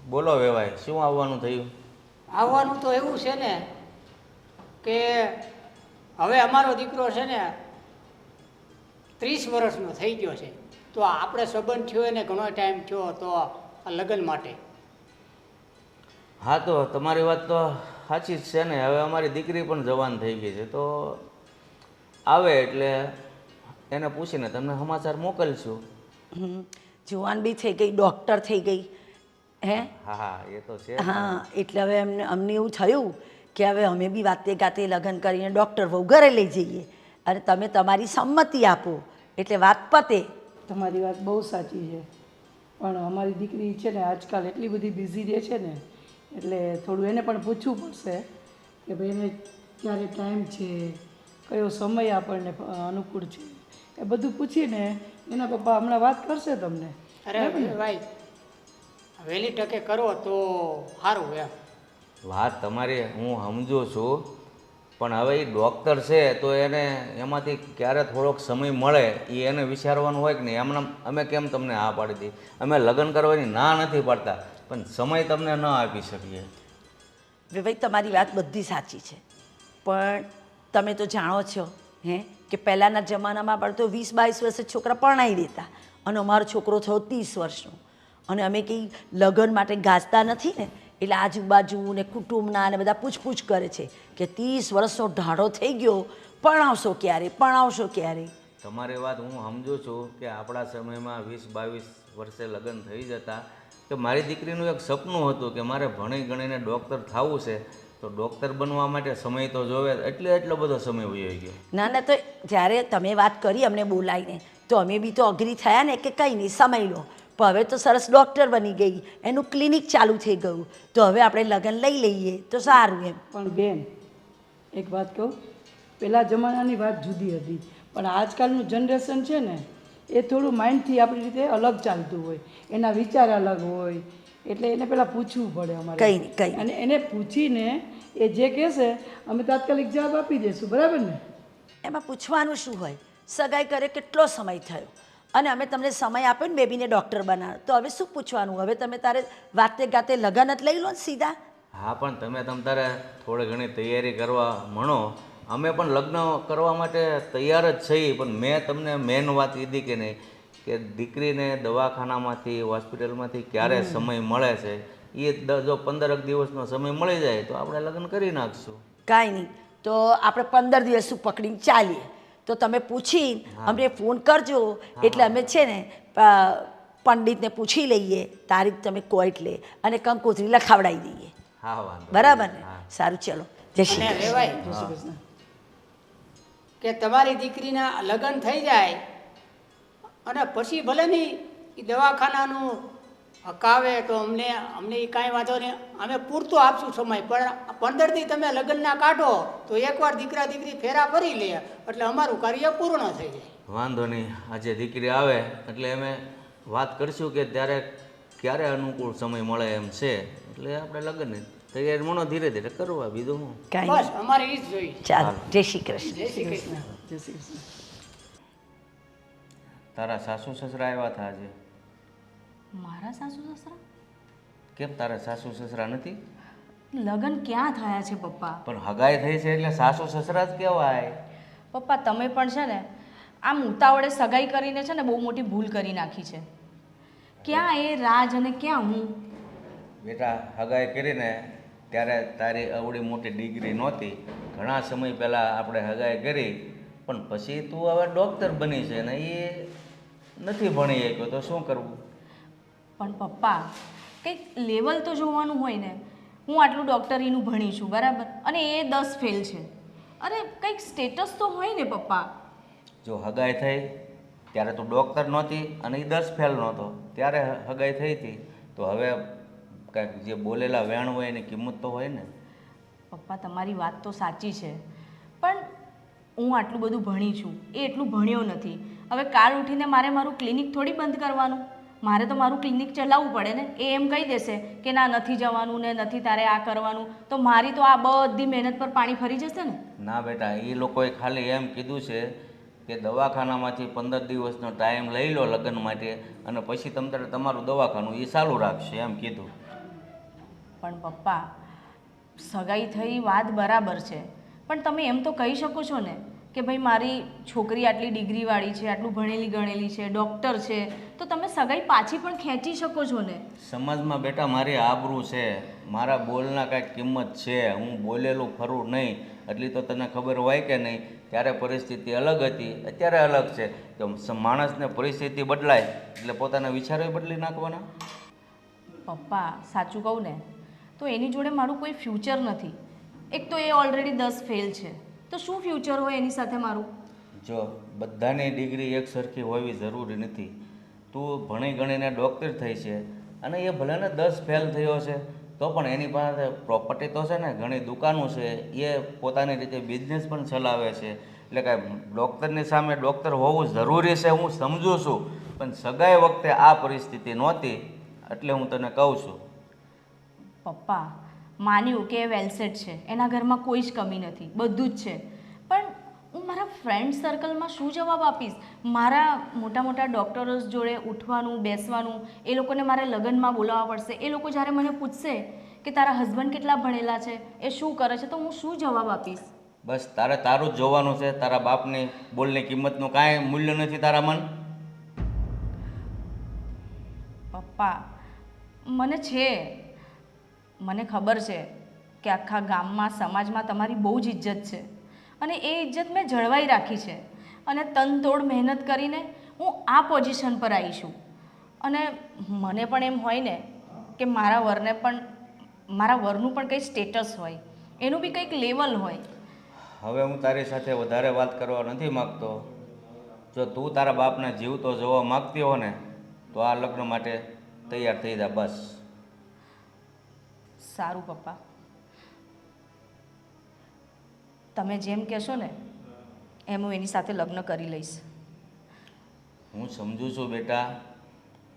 બોલો વેવાય, શું આવવાનું થયું? આવવાનું તો એવું છે ને કે હવે અમારો દીકરો છે ને 30 વર્ષનો થઈ ગયો છે, તો આપણે સંબંધ થયો એને ઘણો ટાઈમ થયો તો આ લગ્ન માટે. હા, તો તમારી વાત તો સાચી જ છે ને. હવે અમારી દીકરી પણ જવાન થઈ ગઈ છે, તો આવે એટલે એને પૂછીને તમને સમાચાર મોકલશું. જુવાન બી થઈ ગઈ, ડૉક્ટર થઈ ગઈ હે. હા હા, એ તો છે. હા, એટલે હવે અમને એવું થયું કે હવે અમે બી વાતે ગાતે લગ્ન કરીને ડૉક્ટર વહુ ઘરે લઈ જઈએ અને તમે તમારી સંમતિ આપો એટલે વાત પતે. તમારી વાત બહુ સાચી છે, પણ અમારી દીકરી છે ને આજકાલ એટલી બધી બિઝી રહે છે ને, એટલે થોડું એને પણ પૂછવું પડશે કે ભાઈ એને ક્યારે ટાઈમ છે, કયો સમય આપણને અનુકૂળ છે, એ બધું પૂછીને એના પપ્પા હમણાં વાત કરશે તમને. અરે ભાઈ, વહેલી તકે કરો તો સારું એમ. વાત તમારી હું સમજુ છું, પણ હવે એ ડૉક્ટર છે તો એને એમાંથી ક્યારે થોડોક સમય મળે એ એને વિચારવાનું હોય કે નહીં. એમના અમે કેમ તમને હા પાડી હતી? અમે લગ્ન કરવાની ના નથી પાડતા, પણ સમય તમને ન આપી શકીએ. ભાઈ તમારી વાત બધી સાચી છે, પણ તમે તો જાણો છો હે કે પહેલાંના જમાનામાં પણ તો 20-22 વર્ષે છોકરા પરણાવી દેતા અને અમારો છોકરો થયો 30 વર્ષનો અને અમે કંઈ લગ્ન માટે ગાજતા નથી ને, એટલે આજુબાજુ ને કુટુંબના ને બધા પૂછપૂછ કરે છે કે 30 વર્ષનો ઢાળો થઈ ગયો, પરણાવશો ક્યારે, પરણાવશો ક્યારે. તમારી વાત હું સમજુ છું કે આપણા સમયમાં 20-22 વર્ષે લગ્ન થઈ જતા, કે મારી દીકરીનું એક સપનું હતું કે મારે ભણી ગણીને ડૉક્ટર થવું છે, તો ડૉક્ટર બનવા માટે સમય તો જોવે, એટલો બધો સમય વયો ગયો. ના ના, તો જ્યારે તમે વાત કરી અમને બોલાવીને તો અમે બી તો અઘરી થયા ને કે કંઈ નહીં સમય લો, પણ હવે તો સરસ ડૉક્ટર બની ગઈ, એનું ક્લિનિક ચાલુ થઈ ગયું, તો હવે આપણે લગ્ન લઈ લઈએ તો સારું એમ. પણ બેન, એક વાત કહું, પહેલાં જમાનાની વાત જુદી હતી, પણ આજકાલનું જનરેશન છે ને એ થોડું માઇન્ડથી આપણી રીતે અલગ ચાલતું હોય, એના વિચાર અલગ હોય, એટલે એને પહેલાં પૂછવું પડે અમારે. કંઈ નહીં, કંઈ અને એને પૂછીને એ જે કહેશે અમે તાત્કાલિક જવાબ આપી દઈશું, બરાબર ને? એમાં પૂછવાનું શું હોય? સગાઈ કરે કેટલો સમય થયો અને અમે તમને સમય આપ્યો ને બેબીને ડૉક્ટર બનાવો, તો હવે શું પૂછવાનું? હવે તમે તારે વાતે ગાતે લગ્ન જ લઈ લો ને સીધા. હા, પણ તમે તારે થોડી ઘણી તૈયારી કરવા માંડો. અમે પણ લગ્ન કરવા માટે તૈયાર જ છીએ, પણ મેં તમને મેન વાત કીધી કે નહીં કે દીકરીને દવાખાનામાંથી હોસ્પિટલમાંથી ક્યારે સમય મળે છે, એ જો 15 દિવસનો સમય મળી જાય તો આપણે લગ્ન કરી નાખશું. કાંઈ નહીં, તો આપણે 15 દિવસ પકડીને ચાલીએ, તો તમે પૂછી અમને ફોન કરજો, એટલે અમે છે ને પંડિતને પૂછી લઈએ, તારીખ તમે કહો એટલે અને કંકોત્રી લખાવડાવી દઈએ. હા, વાંધો બરાબર ને? સારું, ચલો, જય શ્રી અને કૃષ્ણ. રેવાય જય શ્રી કૃષ્ણ. કે તમારી દીકરીના લગ્ન થઈ જાય અને પછી ભલે નહીં એ દવાખાનાનું હકાવે તો અમને એ કાંઈ વાંધો નહીં, અમે પૂરતો આપશું સમય, પણ 15 દી તમે લગ્નના કાઢો તો એકવાર દીકરા દીકરી ફેરા ફરી લે એટલે અમારું કાર્ય પૂર્ણ થઈ જાય. વાંધો નહીં, આજે દીકરી આવે એટલે અમે વાત કરશું કે ત્યારે ક્યારે અનુકૂળ સમય મળે એમ છે, એટલે આપણે લગ્નની તૈયારી મનો ધીરે ધીરે કરવા, બીજું હું. કાંઈ બસ નહીં, અમારે એ જ જોઈએ. ચાલો, જય શ્રી કૃષ્ણ. જય શ્રી કૃષ્ણ. જય શ્રી કૃષ્ણ. તારા સાસુ સસરા આવ્યા હતા આજે? મારા સાસુ સસરા? કેમ તારા સાસુ સસરા નથી? લગ્ન ક્યાં થયા છે પપ્પા? પણ હગાઈ થઈ છે એટલે સાસુ સસરા જ કહેવાય. પપ્પા તમે પણ છે ને આમ ઉતાવળે સગાઈ કરીને છે ને બહુ મોટી ભૂલ કરી નાખી છે. ક્યાં એ રાજ અને ક્યાં હું? બેટા, હગાઈ કરીને ત્યારે તારી અવડી મોટી ડિગ્રી નહોતી, ઘણા સમય પહેલાં આપણે હગાઈ કરી, પણ પછી તું હવે ડૉક્ટર બની છે ને એ નથી ભણી શક્યો, તો શું કરવું? પણ પપ્પા કંઈક લેવલ તો જોવાનું હોય ને. હું આટલું ડૉક્ટરીનું ભણી છું બરાબર, અને એ 10 ફેલ છે. અરે કંઈક સ્ટેટસ તો હોય ને પપ્પા. જો હગાઈ થઈ ત્યારે તું ડૉક્ટર નહોતી અને એ 10 ફેલ નહોતો, ત્યારે હગાઈ થઈ હતી, તો હવે કાંઈક જે બોલેલા વેણ હોય એની કિંમત તો હોય ને. પપ્પા તમારી વાત તો સાચી છે, પણ હું આટલું બધું ભણી છું, એ એટલું ભણ્યો નથી. હવે કાલ ઉઠીને મારે મારું ક્લિનિક થોડી બંધ કરવાનું, મારે તો મારું ક્લિનિક ચલાવવું પડે ને. એ એમ કહી દેશે કે ના નથી જવાનું ને નથી તારે આ કરવાનું, તો મારી તો આ બધી મહેનત પર પાણી ફરી જશે ને. ના બેટા, એ લોકોએ ખાલી એમ કીધું છે કે દવાખાનામાંથી 15 દિવસનો ટાઈમ લઈ લો લગ્ન માટે, અને પછી તમારું દવાખાનું એ ચાલુ રાખશે એમ કીધું. પણ પપ્પા, સગાઈ થઈ વાત બરાબર છે, પણ તમે એમ તો કહી શકો છો ને કે ભાઈ મારી છોકરી આટલી ડિગ્રીવાળી છે, આટલું ભણેલી ગણેલી છે, ડૉક્ટર છે, તો તમે સગાઈ પાછી પણ ખેંચી શકો છો ને. સમાજમાં બેટા મારી આબરૂ છે, મારા બોલના કાંઈક કિંમત છે, હું બોલેલું ખરું નહીં, એટલી તો તને ખબર હોય કે નહીં. ત્યારે પરિસ્થિતિ અલગ હતી, અત્યારે અલગ છે. કે માણસને પરિસ્થિતિ બદલાય એટલે પોતાના વિચારો બદલી નાખવાના. પપ્પા સાચું કહું ને તો એની જોડે મારું કોઈ ફ્યુચર નથી. એક તો એ ઓલરેડી 10 ફેલ છે, તો શું ફ્યુચર હોય એની સાથે મારું? જો બધાની ડિગ્રી એક સરખી હોવી જરૂરી નથી. તું ભણી ગણીને ડૉક્ટર થઈ છે અને એ ભલેને 10 ફેલ થયો છે તો પણ એની પાસે પ્રોપર્ટી તો છે ને, ઘણી દુકાનો છે, એ પોતાની રીતે બિઝનેસ પણ ચલાવે છે. એટલે કાંઈ ડૉક્ટરની સામે ડૉક્ટર હોવું જરૂરી છે હું સમજું છું, પણ સગાઈ વખતે આ પરિસ્થિતિ નહોતી એટલે હું તને કહું છું. પપ્પા માન્યું કે એ વેલસેટ છે, એના ઘરમાં કોઈ જ કમી નથી, બધું જ છે, પણ હું મારા ફ્રેન્ડ સર્કલમાં શું જવાબ આપીશ? મારા મોટા મોટા ડૉક્ટરો જોડે ઉઠવાનું બેસવાનું, એ લોકોને મારે લગ્નમાં બોલાવવા પડશે. એ લોકો જ્યારે મને પૂછશે કે તારા હસબન્ડ કેટલા ભણેલા છે, એ શું કરે છે, તો હું શું જવાબ આપીશ? બસ તારે તારું જ જોવાનું છે. તારા બાપની બોલની કિંમતનું કાંઈ મૂલ્ય નથી તારા મન. પપ્પા મને ખબર છે કે આખા ગામમાં સમાજમાં તમારી બહુ જ ઇજ્જત છે અને એ ઇજ્જત મેં જળવાઈ રાખી છે અને તનતોડ મહેનત કરીને હું આ પોઝિશન પર આવી છું. અને મને પણ એમ હોય ને કે મારા વરનું પણ કંઈ સ્ટેટસ હોય, એનું બી કંઈક લેવલ હોય. હવે હું તારી સાથે વધારે વાત કરવા નથી માગતો. જો તું તારા બાપને જીવતો જોવા માગતી હો ને તો આ લગ્ન માટે તૈયાર થઈ જા બસ. સારું પપ્પા, તમે જેમ કહેશો ને એમ હું એની સાથે લગ્ન કરી લઈશ. હું સમજુ છું બેટા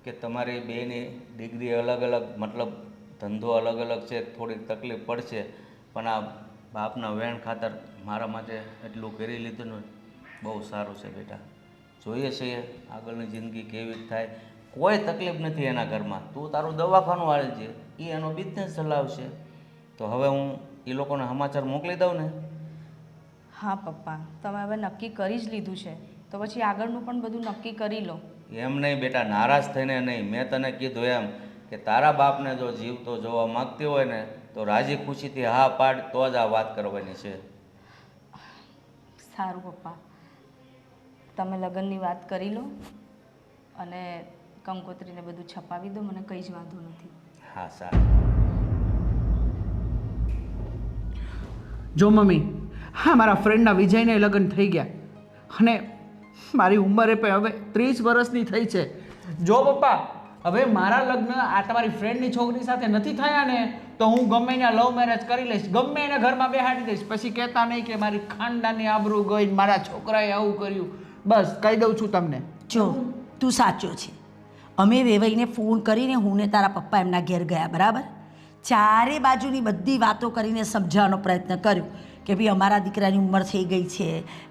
કે તમારી બેની ડિગ્રી અલગ અલગ, મતલબ ધંધો અલગ અલગ છે, થોડીક તકલીફ પડશે, પણ આ બાપના વેણ ખાતર મારા માટે એટલું કરી લીધું ને બહુ સારું છે બેટા. જોઈએ છીએ આગળની જિંદગી કેવી થાય. કોઈ તકલીફ નથી એના ઘરમાં. તું તારું દવાખાનું હાલજે, એ એનો બિઝનેસ ચલાવશે. તો હવે હું એ લોકોને સમાચાર મોકલી દઉં ને? હા પપ્પા, તમે હવે નક્કી કરી જ લીધું છે તો પછી આગળનું પણ બધું નક્કી કરી લો. એમ નહીં બેટા, નારાજ થઈને નહીં. મેં તને કીધું એમ કે તારા બાપને જો જીવતો જોવા માગતી હોય ને તો રાજી ખુશીથી હા પાડ, તો જ આ વાત કરવાની છે. સારું પપ્પા, તમે લગ્નની વાત કરી લો અને કંકોત્રીને બધું છપાવી દો, મને કંઈ જ વાંધો નથી. હા સારું. જો મમ્મી, હા મારા ફ્રેન્ડના વિજયને લગ્ન થઈ ગયા અને મારી ઉંમરે પણ હવે 30 વર્ષની થઈ છે. જો પપ્પા, હવે મારા લગ્ન આ તમારી ફ્રેન્ડની છોકરી સાથે નથી થયા ને તો હું ગમે એને લવ મેરેજ કરી લઈશ, ગમે એને ઘરમાં બેહાડી દઈશ. પછી કહેતા નહીં કે મારી ખાનદાનની આબરૂ ગઈ, મારા છોકરાએ આવું કર્યું. બસ કહી દઉં છું તમને. જો તું સાચો છે. અમે વેવાઈને ફોન કરીને હું ને તારા પપ્પા એમના ઘેર ગયા, બરાબર? ચારે બાજુની બધી વાતો કરીને સમજાવવાનો પ્રયત્ન કર્યો કે ભાઈ અમારા દીકરાની ઉંમર થઈ ગઈ છે,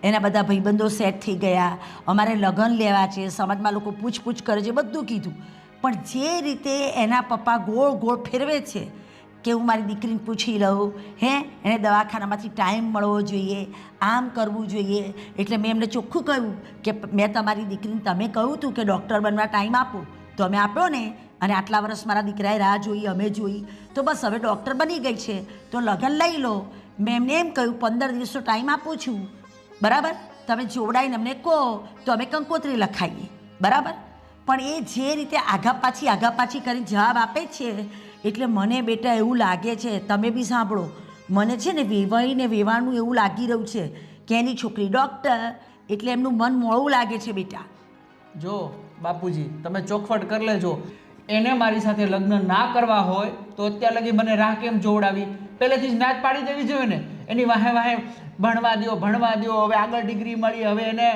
એના બધા ભાઈબંધો સેટ થઈ ગયા, અમારે લગ્ન લેવા છે, સમાજમાં લોકો પૂછપૂછ કરે છે, બધું કીધું. પણ જે રીતે એના પપ્પા ગોળ ગોળ ફેરવે છે કે હું મારી દીકરીને પૂછી લઉં, એને દવાખાનામાંથી ટાઈમ મળવો જોઈએ, આમ કરવું જોઈએ, એટલે મેં એમને ચોખ્ખું કહ્યું કે મેં તમારી દીકરીને તમે કહ્યું હતું કે ડૉક્ટર બનવા ટાઈમ આપો તો અમે આપ્યો ને, અને આટલા વર્ષ મારા દીકરાએ રાહ જોઈ, અમે જોઈ, તો બસ હવે ડૉક્ટર બની ગઈ છે તો લગ્ન લઈ લો. મેં એમને એમ કહ્યું 15 દિવસનો ટાઈમ આપું છું, બરાબર? તમે જોડાઈને અમને કહો તો અમે કંકોત્રી લખાઈએ, બરાબર? પણ એ જે રીતે આઘા પાછી કરીને જવાબ આપે છે એટલે મને બેટા એવું લાગે છે, તમે બી સાંભળો, મને છે ને વેવાઈને વેવાનું એવું લાગી રહ્યું છે કે એની છોકરી ડૉક્ટર, એટલે એમનું મન મોળું લાગે છે બેટા. જો બાપુજી, તમે ચોખવટ કરી લેજો. એને મારી સાથે લગ્ન ના કરવા હોય તો અત્યાર લગી મને રાહ કેમ જોવડાવી? પહેલેથી જ નાચ પાડી દેવી જોઈએ ને. એની વાહે વાહે ભણવા દો, હવે આગળ ડિગ્રી મળી, હવે એને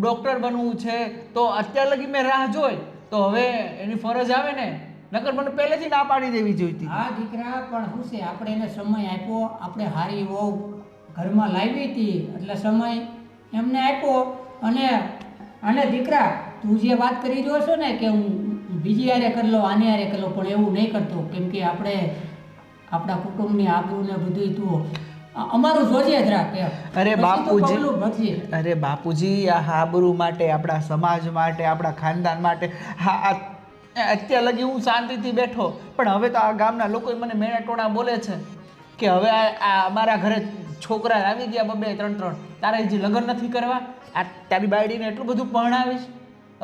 ડૉક્ટર બનવું છે, તો અત્યાર લગી મેં રાહ જોઈ, તો હવે એની ફરજ આવે ને. નકર મને પહેલેથી ના પાડી દેવી જોઈતી. હા દીકરા, પણ શું છે, આપણે એને સમય આપ્યો, આપણે હારી વહુ ઘરમાં લાવી હતી એટલે સમય એમને આપ્યો. અને દીકરા, તું જે વાત કરી રહ્યો છો ને કે હું બીજી હારે કરી લો, આને હારે કરી લો, પણ એવું નહીં કરતો. કેમ કે આપણે આપણા કુટુંબની આબરૂ ને બધું તું અમારું જોજે જ રાખ એમ. અરે પછી તું બાપુજી પગલું ભરજે. અરે બાપુજી આ આબરૂ માટે આપણા સમાજ માટે આપણા ખાનદાન માટે હા અત્યાર લગી હું શાંતિથી બેઠો પણ હવે તો આ ગામના લોકો મને મેણા ટોણા બોલે છે કે હવે આ અમારા ઘરે છોકરા આવી ગયા 2-3 તારે હજી લગ્ન નથી કરવા આ તારી બાયડીને એટલું બધું પરણાવીશ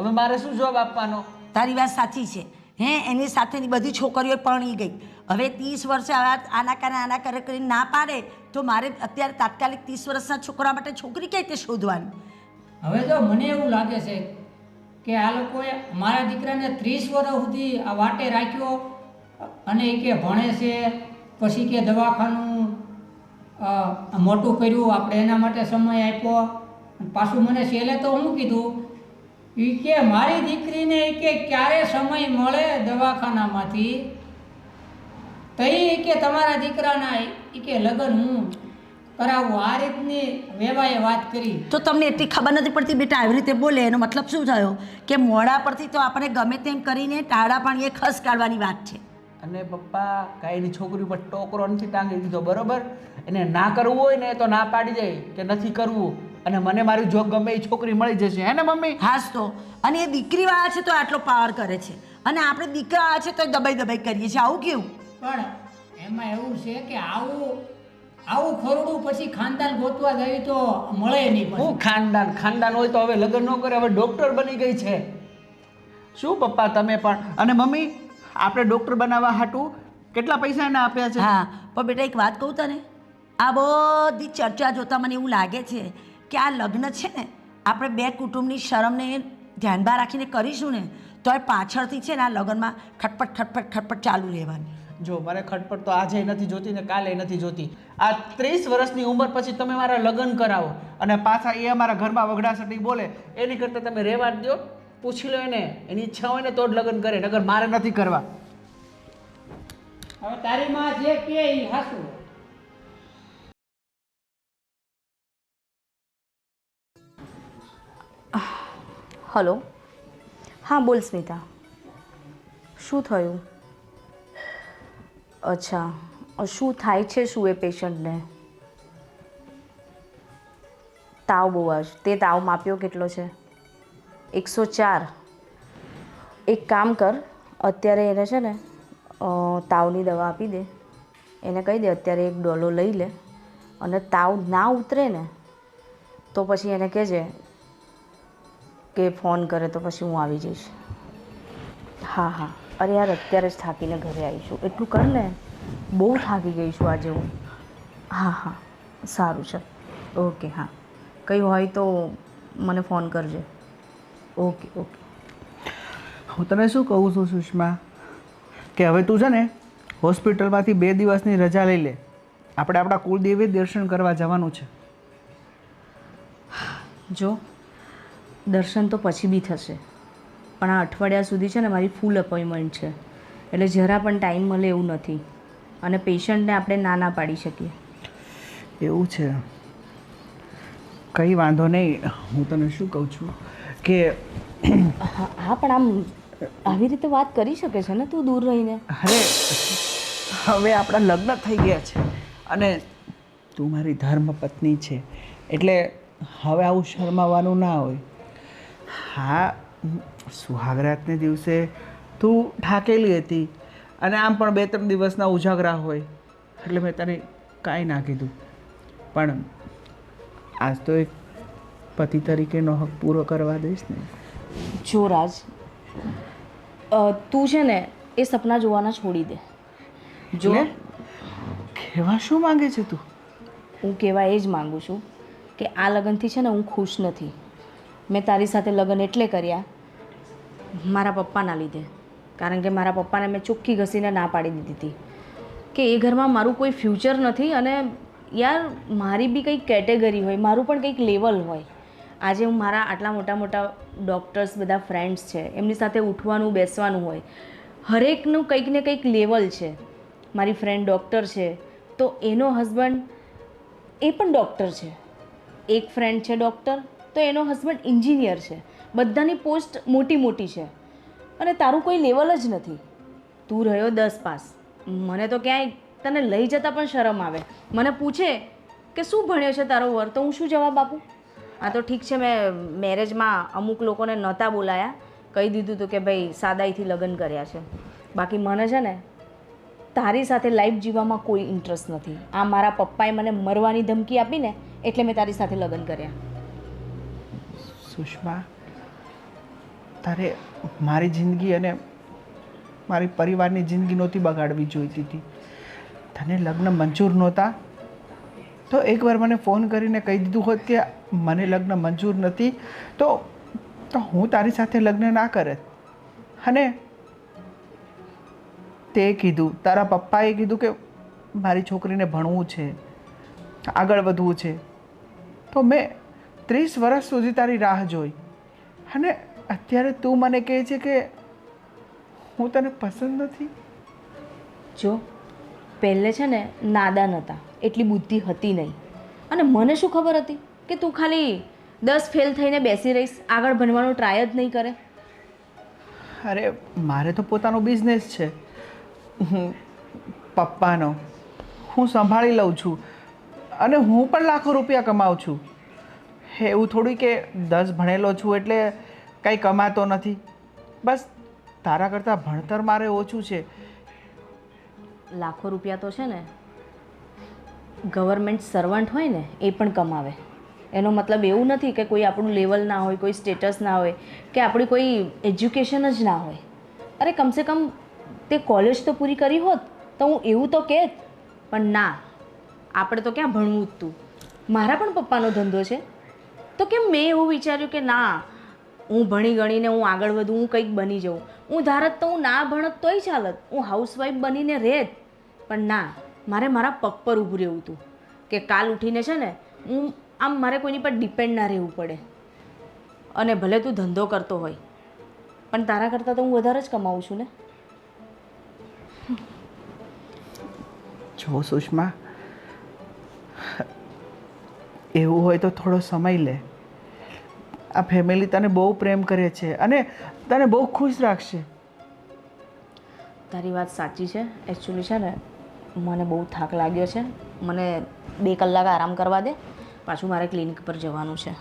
હવે મારે શું જવાબ આપવાનો તારી વાત સાચી છે હે એની સાથેની બધી છોકરીઓ પરણી ગઈ હવે 30 વર્ષે આના કરે કરીને ના પાડે તો મારે અત્યારે તાત્કાલિક 30 વર્ષના છોકરા માટે છોકરી કઈ રીતે શોધવાની? હવે તો મને એવું લાગે છે કે આ લોકોએ મારા દીકરાને 30 વર્ષ સુધી આ વાટે રાખ્યો અને એ કે ભણે છે પછી કે દવાખાનું મોટું કર્યું આપણે એના માટે સમય આપ્યો અને પાછું મને છેલ્લે તો હું કીધું એ કે મારી દીકરીને એ કે ક્યારે સમય મળે દવાખાનામાંથી તઈ કે તમારા દીકરાના એ કે લગ્ન હું કરાવું આ રીતની વેવાએ વાત કરી. તો તમને એટલી ખબર નથી પડતી બેટા આવી રીતે બોલે એનો મતલબ શું થયો કે મોડા પરથી તો આપણે ગમે તેમ કરીને ટાળા પાણીએ ખસ કાઢવાની વાત છે. અને પપ્પા કાંઈની છોકરી ઉપર ટોકરો નથી ટાંગી દીધો બરોબર એને ના કરવું હોય ને તો ના પાડી જાય કે નથી કરવું અને મને મારી જો ગમે એ છોકરી મળી જશે હે ને મમ્મી? હાસ તો અને એ દીકરીવાળા છે તો આટલો પાવર કરે છે અને આપણે દીકરાવાળા છે તો દબાઈ કરીએ છીએ આવું કેવું? પણ એમાં એવું છે કે આવું ખોરડું પછી ખાનદાન ગોતવા જઈએ તો મળે નહીં. પછી હું ખાનદાન હોય તો હવે લગ્ન ન કરે હવે ડોક્ટર બની ગઈ છે શું પપ્પા તમે પણ અને મમ્મી આપણે ડોક્ટર બનાવવા હાટું કેટલા પૈસા એને આપ્યા છે? હા પણ બેટા એક વાત કહું તને આ બધી ચર્ચા જોતા મને એવું લાગે છે કે આ લગ્ન છે ને આપણે બે કુટુંબની શરમને ધ્યાનમાં રાખીને કરીશું ને તો એ પાછળથી છે ને આ લગ્નમાં ખટપટ ચાલુ રહેવાની. જો મને ખટપટ તો આજે નથી જોતી ને કાલે નથી જોતી આ 30 વર્ષની ઉંમર પછી તમે મારા લગ્ન કરાવો અને પાછા એ અમારા ઘરમાં વગડાસટી બોલે એની કરતાં તમે રહેવા જ દો પૂછી લો એને એની ઈચ્છા હોય ને તો જ લગ્ન કરે નગર મારે નથી કરવા. હવે તારી માં જે કે એ હાસું. હલો હા બોલ સ્મિતા શું થયું? અચ્છા શું થાય છે શું એ પેશન્ટને? તાવ બહુ જ તે તાવ માપ્યો કેટલો છે? 104. એક કામ કર અત્યારે એને છે ને તાવની દવા આપી દે એને કહી દે અત્યારે એક ડોલો લઈ લે અને તાવ ના ઉતરે ને તો પછી એને કહેજે કે ફોન કરે તો પછી હું આવી જઈશ. હા અરે યાર અત્યારે જ થાકીને ઘરે આવીશું એટલું કર ને બહુ થાકી ગઈ છું આજે હું. હા સારું છે ઓકે હા કંઈ હોય તો મને ફોન કરજે. ઓકે હું તને શું કહું છું સુષ્મા કે હવે તું છે ને હોસ્પિટલમાંથી 2 દિવસની રજા લઈ લે આપણે આપણા કુળદેવી દર્શન કરવા જવાનું છે. જો દર્શન તો પછી બી થશે પણ આ અઠવાડિયા સુધી છે ને મારી ફૂલ અપોઇન્ટમેન્ટ છે એટલે જરા પણ ટાઈમ મળે એવું નથી અને પેશન્ટને આપણે ના પાડી શકીએ. એવું છે કંઈ વાંધો નહીં હું તને શું કહું છું કે હા પણ આમ આવી રીતે વાત કરી શકે છે ને તું દૂર રહીને? અરે હવે આપણા લગ્ન થઈ ગયા છે અને તું મારી ધર્મ પત્ની છે એટલે હવે આવું શરમાવાનું ના હોય. હા સુહાગરાતને દિવસે તું ઠાકેલી હતી અને આમ પણ 2-3 દિવસના ઉજાગરા હોય એટલે મેં તને કાંઈ ના કીધું પણ આજ તો એક પતિ તરીકેનો હક પૂરો કરવા દઈશ ને. જો રાજ તું છે ને એ સપના જોવાના છોડી દે. જો કહેવા શું માંગે છે તું? હું કહેવા એ જ માગું છું કે આ લગ્નથી છે ને હું ખુશ નથી. મેં તારી સાથે લગ્ન એટલે કર્યા મારા પપ્પાના લીધે કારણ કે મારા પપ્પાને મેં ચોખ્ખી ઘસીને ના પાડી દીધી હતી કે એ ઘરમાં મારું કોઈ ફ્યુચર નથી અને યાર મારી બી કંઈક કેટેગરી હોય મારું પણ કંઈક લેવલ હોય. આજે હું મારા આટલા મોટા ડૉક્ટર્સ બધા ફ્રેન્ડ્સ છે એમની સાથે ઉઠવાનું બેસવાનું હોય હરેકનું કંઈક ને કંઈક લેવલ છે. મારી ફ્રેન્ડ ડૉક્ટર છે તો એનો હસબન્ડ એ પણ ડૉક્ટર છે. એક ફ્રેન્ડ છે ડૉક્ટર તો એનો હસબન્ડ એન્જિનિયર છે. બધાની પોસ્ટ મોટી છે અને તારું કોઈ લેવલ જ નથી. તું રહ્યો 10 પાસ મને તો ક્યાંય તને લઈ જતા પણ શરમ આવે. મને પૂછે કે શું ભણ્યો છે તારો વર, તો હું શું જવાબ આપું? આ તો ઠીક છે, મેં મેરેજમાં અમુક લોકોને નહોતા બોલાયા, કહી દીધું હતું કે ભાઈ સાદાઈથી લગ્ન કર્યા છે. બાકી મને છે ને તારી સાથે લાઈફ જીવવામાં કોઈ ઇન્ટરેસ્ટ નથી. આ મારા પપ્પાએ મને મરવાની ધમકી આપીને એટલે મેં તારી સાથે લગ્ન કર્યા. સુષ્મા, તારે મારી જિંદગી અને મારી પરિવારની જિંદગી નહોતી બગાડવી જોઈતી હતી. તને લગ્ન મંજૂર નહોતા તો એકવાર મને ફોન કરીને કહી દીધું હોત કે મને લગ્ન મંજૂર નથી, તો હું તારી સાથે લગ્ન ના કરત. અને તે કીધું, તારા પપ્પાએ કીધું કે મારી છોકરીને ભણવું છે, આગળ વધવું છે, તો મેં 30 વર્ષ સુધી તારી રાહ જોઈ. અને અત્યારે તું મને કહે છે કે હું તને પસંદ નથી. જો પહેલે છે ને નાદાન હતા, એટલી બુદ્ધિ હતી નહીં. અને મને શું ખબર હતી કે તું ખાલી 10 ફેલ થઈને બેસી રહીશ, આગળ ભણવાનો ટ્રાય જ નહીં કરે. અરે મારે તો પોતાનો બિઝનેસ છે, પપ્પાનો, હું સંભાળી લઉં છું અને હું પણ લાખો રૂપિયા કમાઉં છું. એવું થોડું કે 10 ભણેલો છું એટલે કંઈ કમાતો નથી. બસ તારા કરતાં ભણતર મારે ઓછું છે. લાખો રૂપિયા તો છે ને ગવર્મેન્ટ સર્વન્ટ હોય ને એ પણ કમાવે. એનો મતલબ એવું નથી કે કોઈ આપણું લેવલ ના હોય, કોઈ સ્ટેટસ ના હોય, કે આપણી કોઈ એજ્યુકેશન જ ના હોય. અરે કમસે કમ તે કોલેજ તો પૂરી કરી હોત તો હું એવું તો કહેત. પણ ના, આપણે તો ક્યાં ભણવું જ તું. મારા પણ પપ્પાનો ધંધો છે, તો કેમ મેં એવું વિચાર્યું કે ના, હું ભણી ગણીને હું આગળ વધું, હું કંઈક બની જાઉં. હું ધારત તો હું ના ભણત તોય ચાલત, હું હાઉસવાઈફ બનીને રહેત. પણ ના, મારે મારા પગ પર ઊભું રહેવું હતું કે કાલ ઉઠીને છે ને હું આમ મારે કોઈની પર ડિપેન્ડ ના રહેવું પડે. અને ભલે તું ધંધો કરતો હોય પણ તારા કરતાં તો હું વધારે જ કમાઉં છું ને. જો સુષ્મા, એવું હોય તો થોડો સમય લે. આ ફેમિલી તને બહુ પ્રેમ કરે છે અને તને બહુ ખુશ રાખશે. તારી વાત સાચી છે. એકચ્યુઅલી છે ને મને બહુ થાક લાગ્યો છે, મને 2 કલાક આરામ કરવા દે, પાછું મારે ક્લિનિક પર જવાનું છે.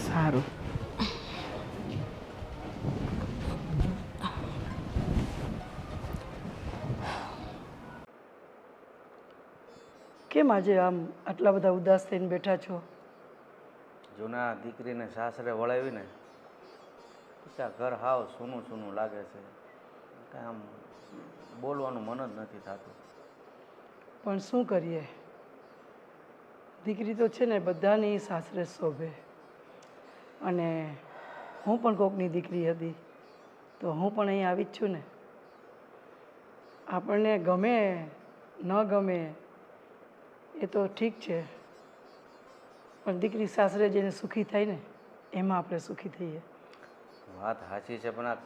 સારું. કેમ આજે આમ આટલા બધા ઉદાસ થઈને બેઠા છો? જૂના દીકરીને સાસરે વળાવીને પછી આ ઘર હાવ સૂનું સૂનું લાગે છે. કાંઈ આમ બોલવાનું મન જ નથી થતું. પણ શું કરીએ, દીકરી તો છે ને બધાની સાસરે શોભે. અને હું પણ કોકની દીકરી હતી તો હું પણ અહીં આવી જ છું ને. આપણને ગમે ન ગમે એ તો ઠીક છે, પણ દીકરી સાસરે જઈને સુખી થાય ને એમાં આપણે સુખી થઈએ. વાત સાચી છે, પણ આ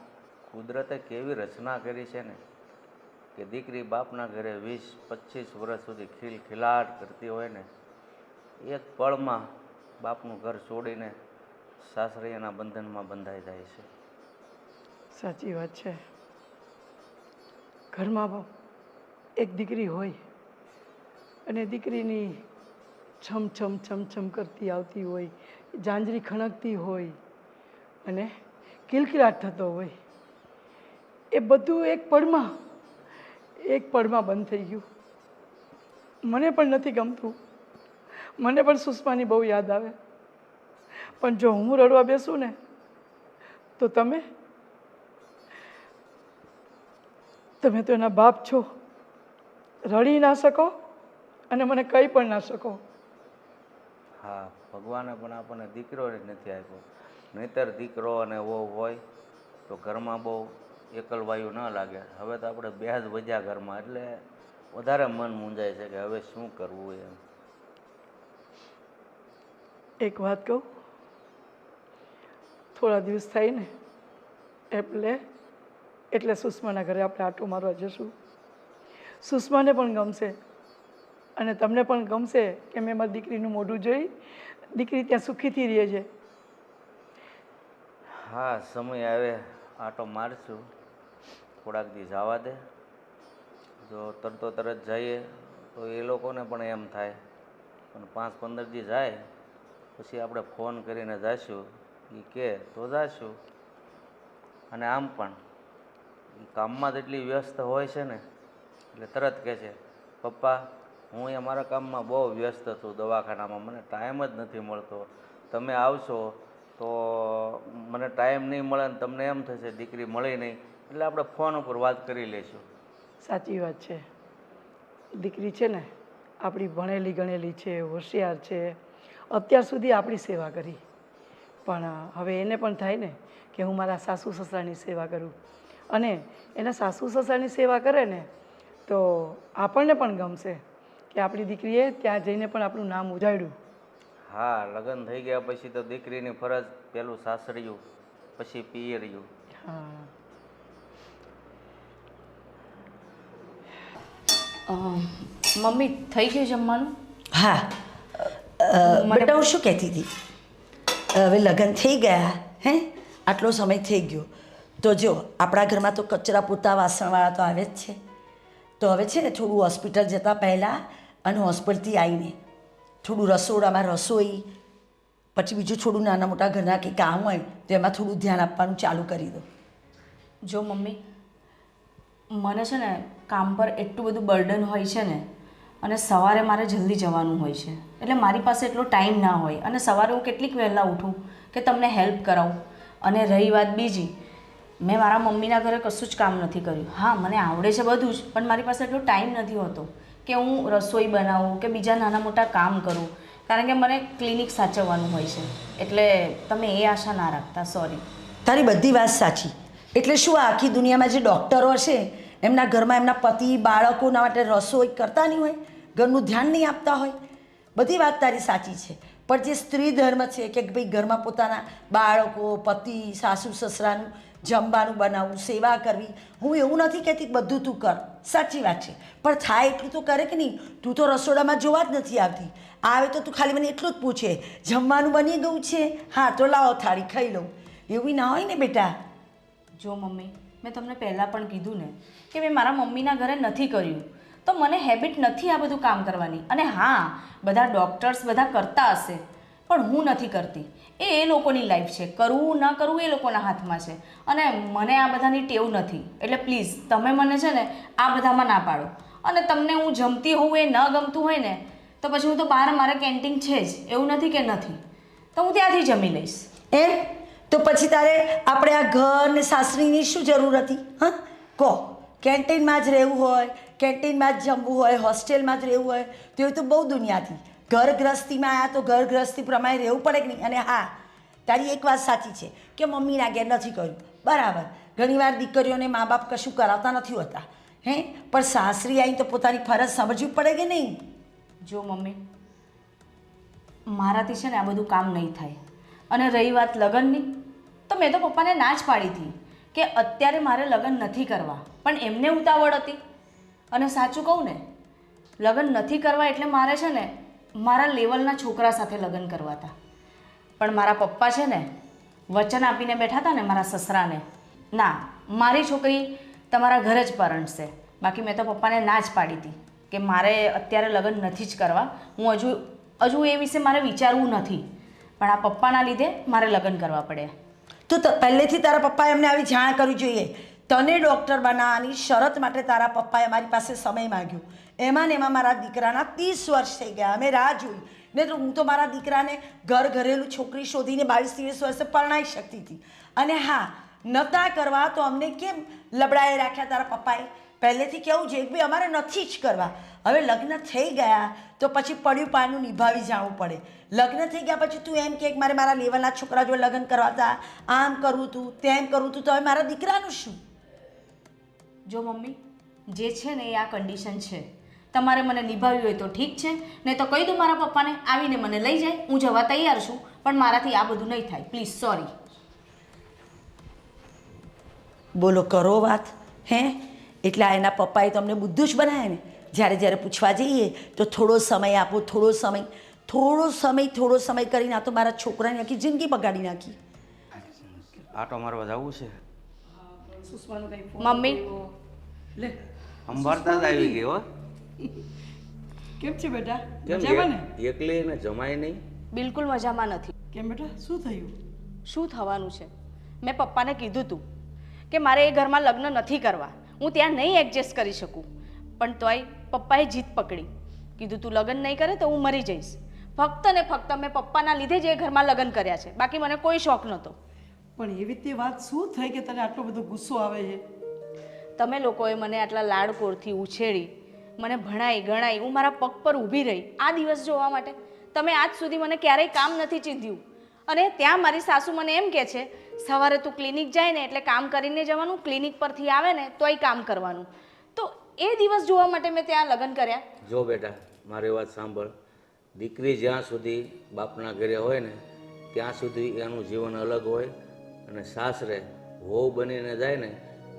કુદરતે કેવી રચના કરી છે ને કે દીકરી બાપના ઘરે 20-25 વર્ષ સુધી ખિલખિલાટ કરતી હોય ને, એક પળમાં બાપનું ઘર છોડીને સાસરિયાના બંધનમાં બંધાઈ જાય છે. સાચી વાત છે. ઘરમાં એક દીકરી હોય અને દીકરીની છમ છમ છમ છમ કરતી આવતી હોય, ઝાંઝરી ખણકતી હોય અને કિલકિલાટ થતો હોય, એ બધું એક પળમાં બંધ થઈ ગયું. મને પણ નથી ગમતું, મને પણ સુષ્માની બહુ યાદ આવે. પણ જો હું રડવા બેસું ને તો તમે તો એના બાપ છો, રડી ના શકો અને મને કંઈ પણ ના શકો. હા, ભગવાને પણ આપણને દીકરો જ નથી આપ્યો. નહીંતર દીકરો અને વહુ હોય તો ઘરમાં બહુ એકલવાયુ ન લાગે. હવે તો આપણે 2 જ વધ્યા ઘરમાં, એટલે વધારે મન મૂંઝાય છે કે હવે શું કરવું એમ. એક વાત કહું, થોડા દિવસ થાય ને એટલે સુષ્માના ઘરે આપણે આટો મારવા જશું. સુષ્માને પણ ગમશે અને તમને પણ ગમશે કે મેં મારી દીકરીનું મોઢું જોઈ, દીકરી ત્યાં સુખીથી રહે છે. હા, સમય આવે આટો મારશું, થોડાક દી જવા દે. જો તરતો તરત જઈએ તો એ લોકોને પણ એમ થાય, પણ 5-15 દી જાય પછી આપણે ફોન કરીને જઈશું, એ કે તો જઈશું. અને આમ પણ એ કામમાં જ એટલી વ્યસ્ત હોય છે ને, એટલે તરત કહે છે, પપ્પા હું એ મારા કામમાં બહુ વ્યસ્ત છું, દવાખાનામાં મને ટાઈમ જ નથી મળતો, તમે આવશો તો મને ટાઈમ નહીં મળે ને તમને એમ થશે દીકરી મળી નહીં, એટલે આપણે ફોન ઉપર વાત કરી લઈશું. સાચી વાત છે. દીકરી છે ને આપણી ભણેલી ગણેલી છે, હોશિયાર છે, અત્યાર સુધી આપણી સેવા કરી, પણ હવે એને પણ થાય ને કે હું મારા સાસુ સસરાની સેવા કરું, અને એના સાસુ સસરાની સેવા કરે ને તો આપણને પણ ગમશે કે આપણી દીકરીએ ત્યાં જઈને પણ આપણું નામ ઉજાડ્યું. હા, લગ્ન થઈ ગયા પછી તો દીકરીની ફરજ પેલું સાસરિયું, પછી પિયરિયું. હા, મમ્મી થઈ ગયું જમવાનું? હા બેટા હું શું કહેતી હતી, હવે લગ્ન થઈ ગયા હે, આટલો સમય થઈ ગયો તો જો આપણા ઘરમાં તો કચરા પોતા વાસણવાળા તો આવે જ છે, તો હવે છે ને થોડું હોસ્પિટલ જતાં પહેલાં અને હોસ્પિટલથી આવીને થોડું રસોડામાં રસોઈ, પછી બીજું થોડું નાના મોટા ઘરના કંઈ કામ હોય તો એમાં થોડું ધ્યાન આપવાનું ચાલુ કરી દો. જો મમ્મી, મને છે ને કામ પર એટલું બધું બર્ડન હોય છે ને, અને સવારે મારે જલ્દી જવાનું હોય છે, એટલે મારી પાસે એટલો ટાઈમ ના હોય, અને સવારે હું કેટલીક વહેલા ઉઠું કે તમને હેલ્પ કરાવું. અને રહી વાત બીજી, મેં મારા મમ્મીના ઘરે કશું જ કામ નથી કર્યું. હા, મને આવડે છે બધું જ, પણ મારી પાસે એટલો ટાઈમ નથી હોતો કે હું રસોઈ બનાવું કે બીજા નાના મોટા કામ કરું, કારણ કે મને ક્લિનિક સાચવવાનું હોય છે. એટલે તમે એ આશા ના રાખતા, સોરી. તારી બધી વાત સાચી. એટલે શું આ આખી દુનિયામાં જે ડૉક્ટરો હશે એમના ઘરમાં એમના પતિ બાળકોના માટે રસોઈ કરતા નહીં હોય, ઘરનું ધ્યાન નહીં આપતા હોય? બધી વાત તારી સાચી છે, પણ જે સ્ત્રી ધર્મ છે કે ભાઈ ઘરમાં પોતાના બાળકો, પતિ, સાસુ સસરાનું જમવાનું બનાવવું, સેવા કરવી, હું એવું નથી કહેતી બધું તું કર, સાચી વાત છે, પણ થાય એટલું તો કરે કે નહીં? તું તો રસોડામાં જોવા જ નથી આવતી, આવે તો તું ખાલી મને એટલું જ પૂછે જમવાનું બની ગયું છે, હા તો લાવો થાળી ખાઈ લઉં, એવું ના હોય ને બેટા. જો મમ્મી, મેં તમને પહેલાં પણ કીધું ને કે મેં મારા મમ્મીના ઘરે નથી કર્યું, તો મને હેબિટ નથી આ બધું કામ કરવાની. અને હા, બધા ડૉક્ટર્સ બધા કરતા હશે, પણ હું નથી કરતી. એ લોકોની લાઈફ છે, કરવું ન કરવું એ લોકોના હાથમાં છે, અને મને આ બધાની ટેવ નથી. એટલે પ્લીઝ તમે મને છે ને આ બધામાં ના પાડો. અને તમને હું જમતી હોઉં એ ન ગમતું હોય ને તો પછી હું તો બહાર, મારે કેન્ટીન છે જ, એવું નથી કે નથી, તો હું ત્યાંથી જમી લઈશ. એમ તો પછી તારે આપણે આ ઘર ને સાસરીની શું જરૂર હતી? હા કહો, કેન્ટીનમાં જ રહેવું હોય, કેન્ટીનમાં જ જમવું હોય, હોસ્ટેલમાં જ રહેવું હોય, તો એ તો બહુ દુનિયાથી. ઘર ગૃહસ્થીમાં આવ્યા તો ઘર ગૃહस्थી પ્રમાણે રહેવું પડે કે નહીં? અને હા, તારી એક વાત સાચી છે કે મમ્મીના ઘેર નથી કર્યું, બરાબર. ઘણીવાર દીકરીઓને મા બાપ કશું કરાવતા નથી હોતા, હે, પણ સાસરી આવીને તો પોતાની ફરજ સમજવી પડે કે નહીં? જો મમ્મી, મારાથી છે ને આ બધું કામ નહીં થાય. અને રહી વાત લગ્નની, તો મેં તો પપ્પાને ના જ પાડી હતી કે અત્યારે મારે લગ્ન નથી કરવા, પણ એમને ઉતાવળ હતી. અને સાચું કહું ને, લગ્ન નથી કરવા એટલે મારે છે ને મારા લેવલના છોકરા સાથે લગ્ન કરવા હતા, પણ મારા પપ્પા છે ને વચન આપીને બેઠા હતા ને મારા સસરાને, ના, મારી છોકરી તમારા ઘરે જ પરણશે. બાકી મેં તો પપ્પાને ના જ પાડી હતી કે મારે અત્યારે લગ્ન નથી જ કરવા, હું હજુ એ વિશે મારે વિચારવું નથી, પણ આ પપ્પાના લીધે મારે લગ્ન કરવા પડ્યા. તો પહેલેથી તારા પપ્પાએ અમને આવી જાણ કરવી જોઈએ. તને ડૉક્ટર બનાવવાની શરત માટે તારા પપ્પાએ મારી પાસે સમય માગ્યો, એમાં ને એમાં મારા દીકરાના 30 વર્ષ થઈ ગયા, અમે રાહ જોઈ ને તો હું તો મારા દીકરાને ઘરેલું છોકરી શોધીને 22-23 વર્ષે પરણાવી શકતી હતી. અને હા, નતા કરવા તો અમને કેમ લબડાએ રાખ્યા તારા પપ્પાએ? પહેલેથી કેવું છે કે ભાઈ અમારે નથી જ કરવા. હવે લગ્ન થઈ ગયા તો પછી પડ્યું પાનું નિભાવી જવું પડે. લગ્ન થઈ ગયા પછી તું એમ કે મારે મારા લેવલના છોકરા જોડે લગ્ન કરવા હતા, આમ કરવું તું, તેમ કરવું તું, તો હવે મારા દીકરાનું શું? જો મમ્મી, જે છે ને એ આ કન્ડિશન છે, તમારે મને નિભાવવી હોય તો ઠીક છે, નહીં તો કહી દઉં મારા પપ્પાને, આવીને મને લઈ જાય, હું જવા તૈયાર છું, પણ મારાથી આ બધું નહીં થાય, પ્લીઝ, સોરી. બોલો, કરો વાત. હે, એટલે આ એના પપ્પાએ તમને બુદ્ધું જ બનાવ્યા ને? જ્યારે પૂછવા જઈએ તો થોડો સમય આપો, થોડો સમય કરીને આ તો મારા છોકરાની આખી જિંદગી બગાડી નાખી. આટો મારવા જવું છે. સુષ્માનો કંઈ ફોન મમ્મી. આવ્યો. લે સંભાળતા જ આવી ગઈ હો. કેમ છે બેટા? કેમ મજામાં ને? એકલી ને જમાય નહીં? બિલકુલ મજામાં નથી. કેમ બેટા, શું થયું? શું થવાનું છે? મેં પપ્પાને કીધું હતું કે મારે એ ઘરમાં લગ્ન નથી કરવા, હું ત્યાં નહીં એડજસ્ટ કરી શકું. પણ તોય પપ્પાએ જીત પકડી. કીધું તું લગ્ન નહીં કરે તો હું મરી જઈશ. ફક્ત ને ફક્ત મેં પપ્પાના લીધે જ એ ઘરમાં લગ્ન કર્યા છે, બાકી મને કોઈ શોખ નહોતો. પણ એવી રીતે વાત શું થઈ કે તને આટલો બધો ગુસ્સો આવે છે? તમે લોકોએ મને આટલા લાડકોરથી ઉછેરી, મને ભણાઈ ગણાઈ, હું મારા પગ પર ઊભી રહી આ દિવસ જોવા માટે. તમે આજ સુધી મને ક્યારેય કામ નથી ચીંધ્યું. અને ત્યાં મારી સાસુ મને એમ કહે છે, સવારે તું ક્લિનિક જાય ને એટલે કામ કરીને જવાનું, ક્લિનિક પરથી આવે ને તોય કામ કરવાનું. તો એ દિવસ જોવા માટે મેં ત્યાં લગ્ન કર્યા. જો બેટા, મારી વાત સાંભળ. દીકરી જ્યાં સુધી બાપના ઘરે હોય ને ત્યાં સુધી એનું જીવન અલગ હોય, અને સાસરે વહુ બનીને જાય ને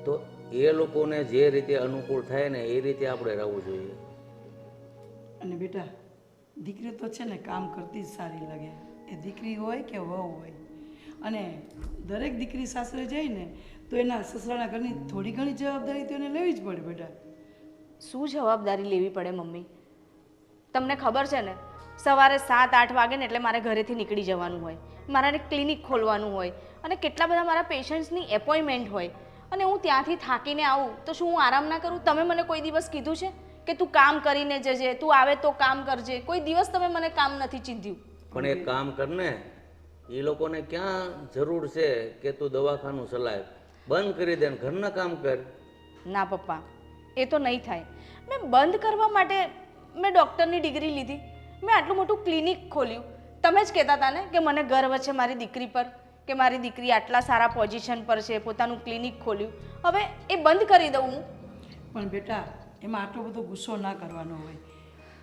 તો એ લોકોને જે રીતે અનુકૂળ થાય ને એ રીતે આપણે રહેવું જોઈએ. અને બેટા, દીકરી તો છે ને કામ કરતી જ સારી લાગે, એ દીકરી હોય કે વહુ હોય. અને દરેક દીકરી સાસરે જાય ને તો એના સસરાના ઘરની થોડી ઘણી જવાબદારી તો એને લેવી જ પડે બેટા. શું જવાબદારી લેવી પડે મમ્મી? તમને ખબર છે ને, સવારે 7-8 વાગે ને એટલે મારે ઘરેથી નીકળી જવાનું હોય, મારે ક્લિનિક ખોલવાનું હોય, અને કેટલા બધા મારા પેશન્ટ્સની એપોઇન્ટમેન્ટ હોય, અને હું ત્યાંથી થાકીને આવું તો શું હું આરામ ના કરું? તમે મને કોઈ દિવસ કીધું છે કે તું કામ કરીને જજે, તું આવે તો કામ કરજે? કોઈ દિવસ તમે મને કામ નથી ચીંધ્યું. પણ એક કામ કર ને, એ લોકોને ક્યાં જરૂર છે કે તું દવાખાનું ચલાય? બંધ કરી દે ને ઘરના કામ કર. ના પપ્પા, એ તો નહીં થાય. મેં બંધ કરવા માટે મેં ડૉક્ટરની ડિગ્રી લીધી, મેં આટલું મોટું ક્લિનિક ખોલ્યું. તમે જ કહેતા હતા ને કે મને ગર્વ છે મારી દીકરી પર, કે મારી દીકરી આટલા સારા પોઝિશન પર છે, પોતાનું ક્લિનિક ખોલ્યું. હવે એ બંધ કરી દઉં હું? પણ બેટા, એમાં આટલો બધો ગુસ્સો ના કરવાનો હોય.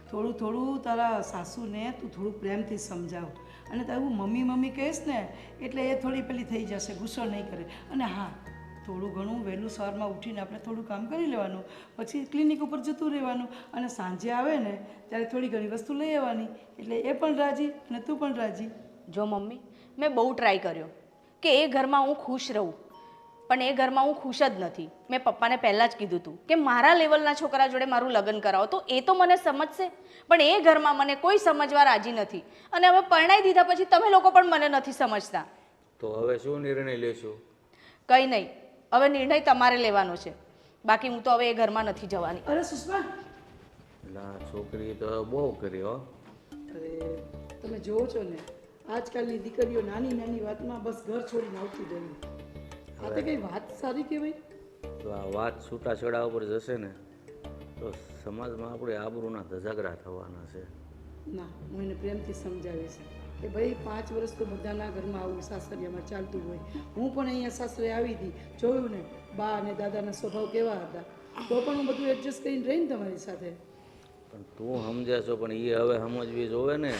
થોડું થોડું તારા સાસુને તું થોડું પ્રેમથી સમજાવ. અને તારું મમ્મી મમ્મી કહીશ ને એટલે એ થોડી પેલી થઈ જશે, ગુસ્સો નહીં કરે. અને હા, થોડું ઘણું વહેલું સવારમાં ઉઠીને આપણે થોડું કામ કરી લેવાનું, પછી ક્લિનિક ઉપર જતું રહેવાનું, અને સાંજે આવે ને ત્યારે થોડી ઘણી વસ્તુ લઈ આવવાની, એટલે એ પણ રાજી અને તું પણ રાજી. જો મમ્મી, મેં બહુ ટ્રાય કર્યો કે એ ઘરમાં હું ખુશ રહું, પણ એ ઘરમાં હું ખુશ જ નથી. મેં પપ્પાને પહેલાં જ કીધું હતું કે મારા લેવલના છોકરા જોડે મારું લગ્ન કરાવો તો એ તો મને સમજશે, પણ એ ઘરમાં મને કોઈ સમજવા રાજી નથી. અને હવે પરણાઈ દીધા પછી તમે લોકો પણ મને નથી સમજતા. તો હવે શું નિર્ણય લેશું? કંઈ નહીં, હવે નિર્ણય તમારે લેવાનો છે, બાકી હું તો હવે એ ઘરમાં નથી જવાની. અરે સુષ્મા, એટલે આ છોકરી તો બહુ કરી હો. અરે તમે જોવો છો ને, આજકાલની દીકરીઓ નાની નાની વાતમાં બસ ઘર છોડીને આવતી રહી. આ તો કઈ વાત સારી કહેવાય? જો આ વાત છૂટાછેડા ઉપર જશે ને તો સમાજમાં આપણે આબરૂના ધજાગરા થવાના છે. ના, હું એને પ્રેમથી સમજાવીશ કે ભાઈ 5 વર્ષ તો બધાના ઘરમાં આવું સાસરિયામાં ચાલતું હોય. હું પણ અહીંયા સાસરે આવી હતી, જોયું ને બા અને દાદાના સ્વભાવ કેવા હતા, તો પણ હું બધું એડજસ્ટ કરીને રહીને તમારી સાથે. પણ તું સમજે છો, પણ એ હવે સમજવી જોવે ને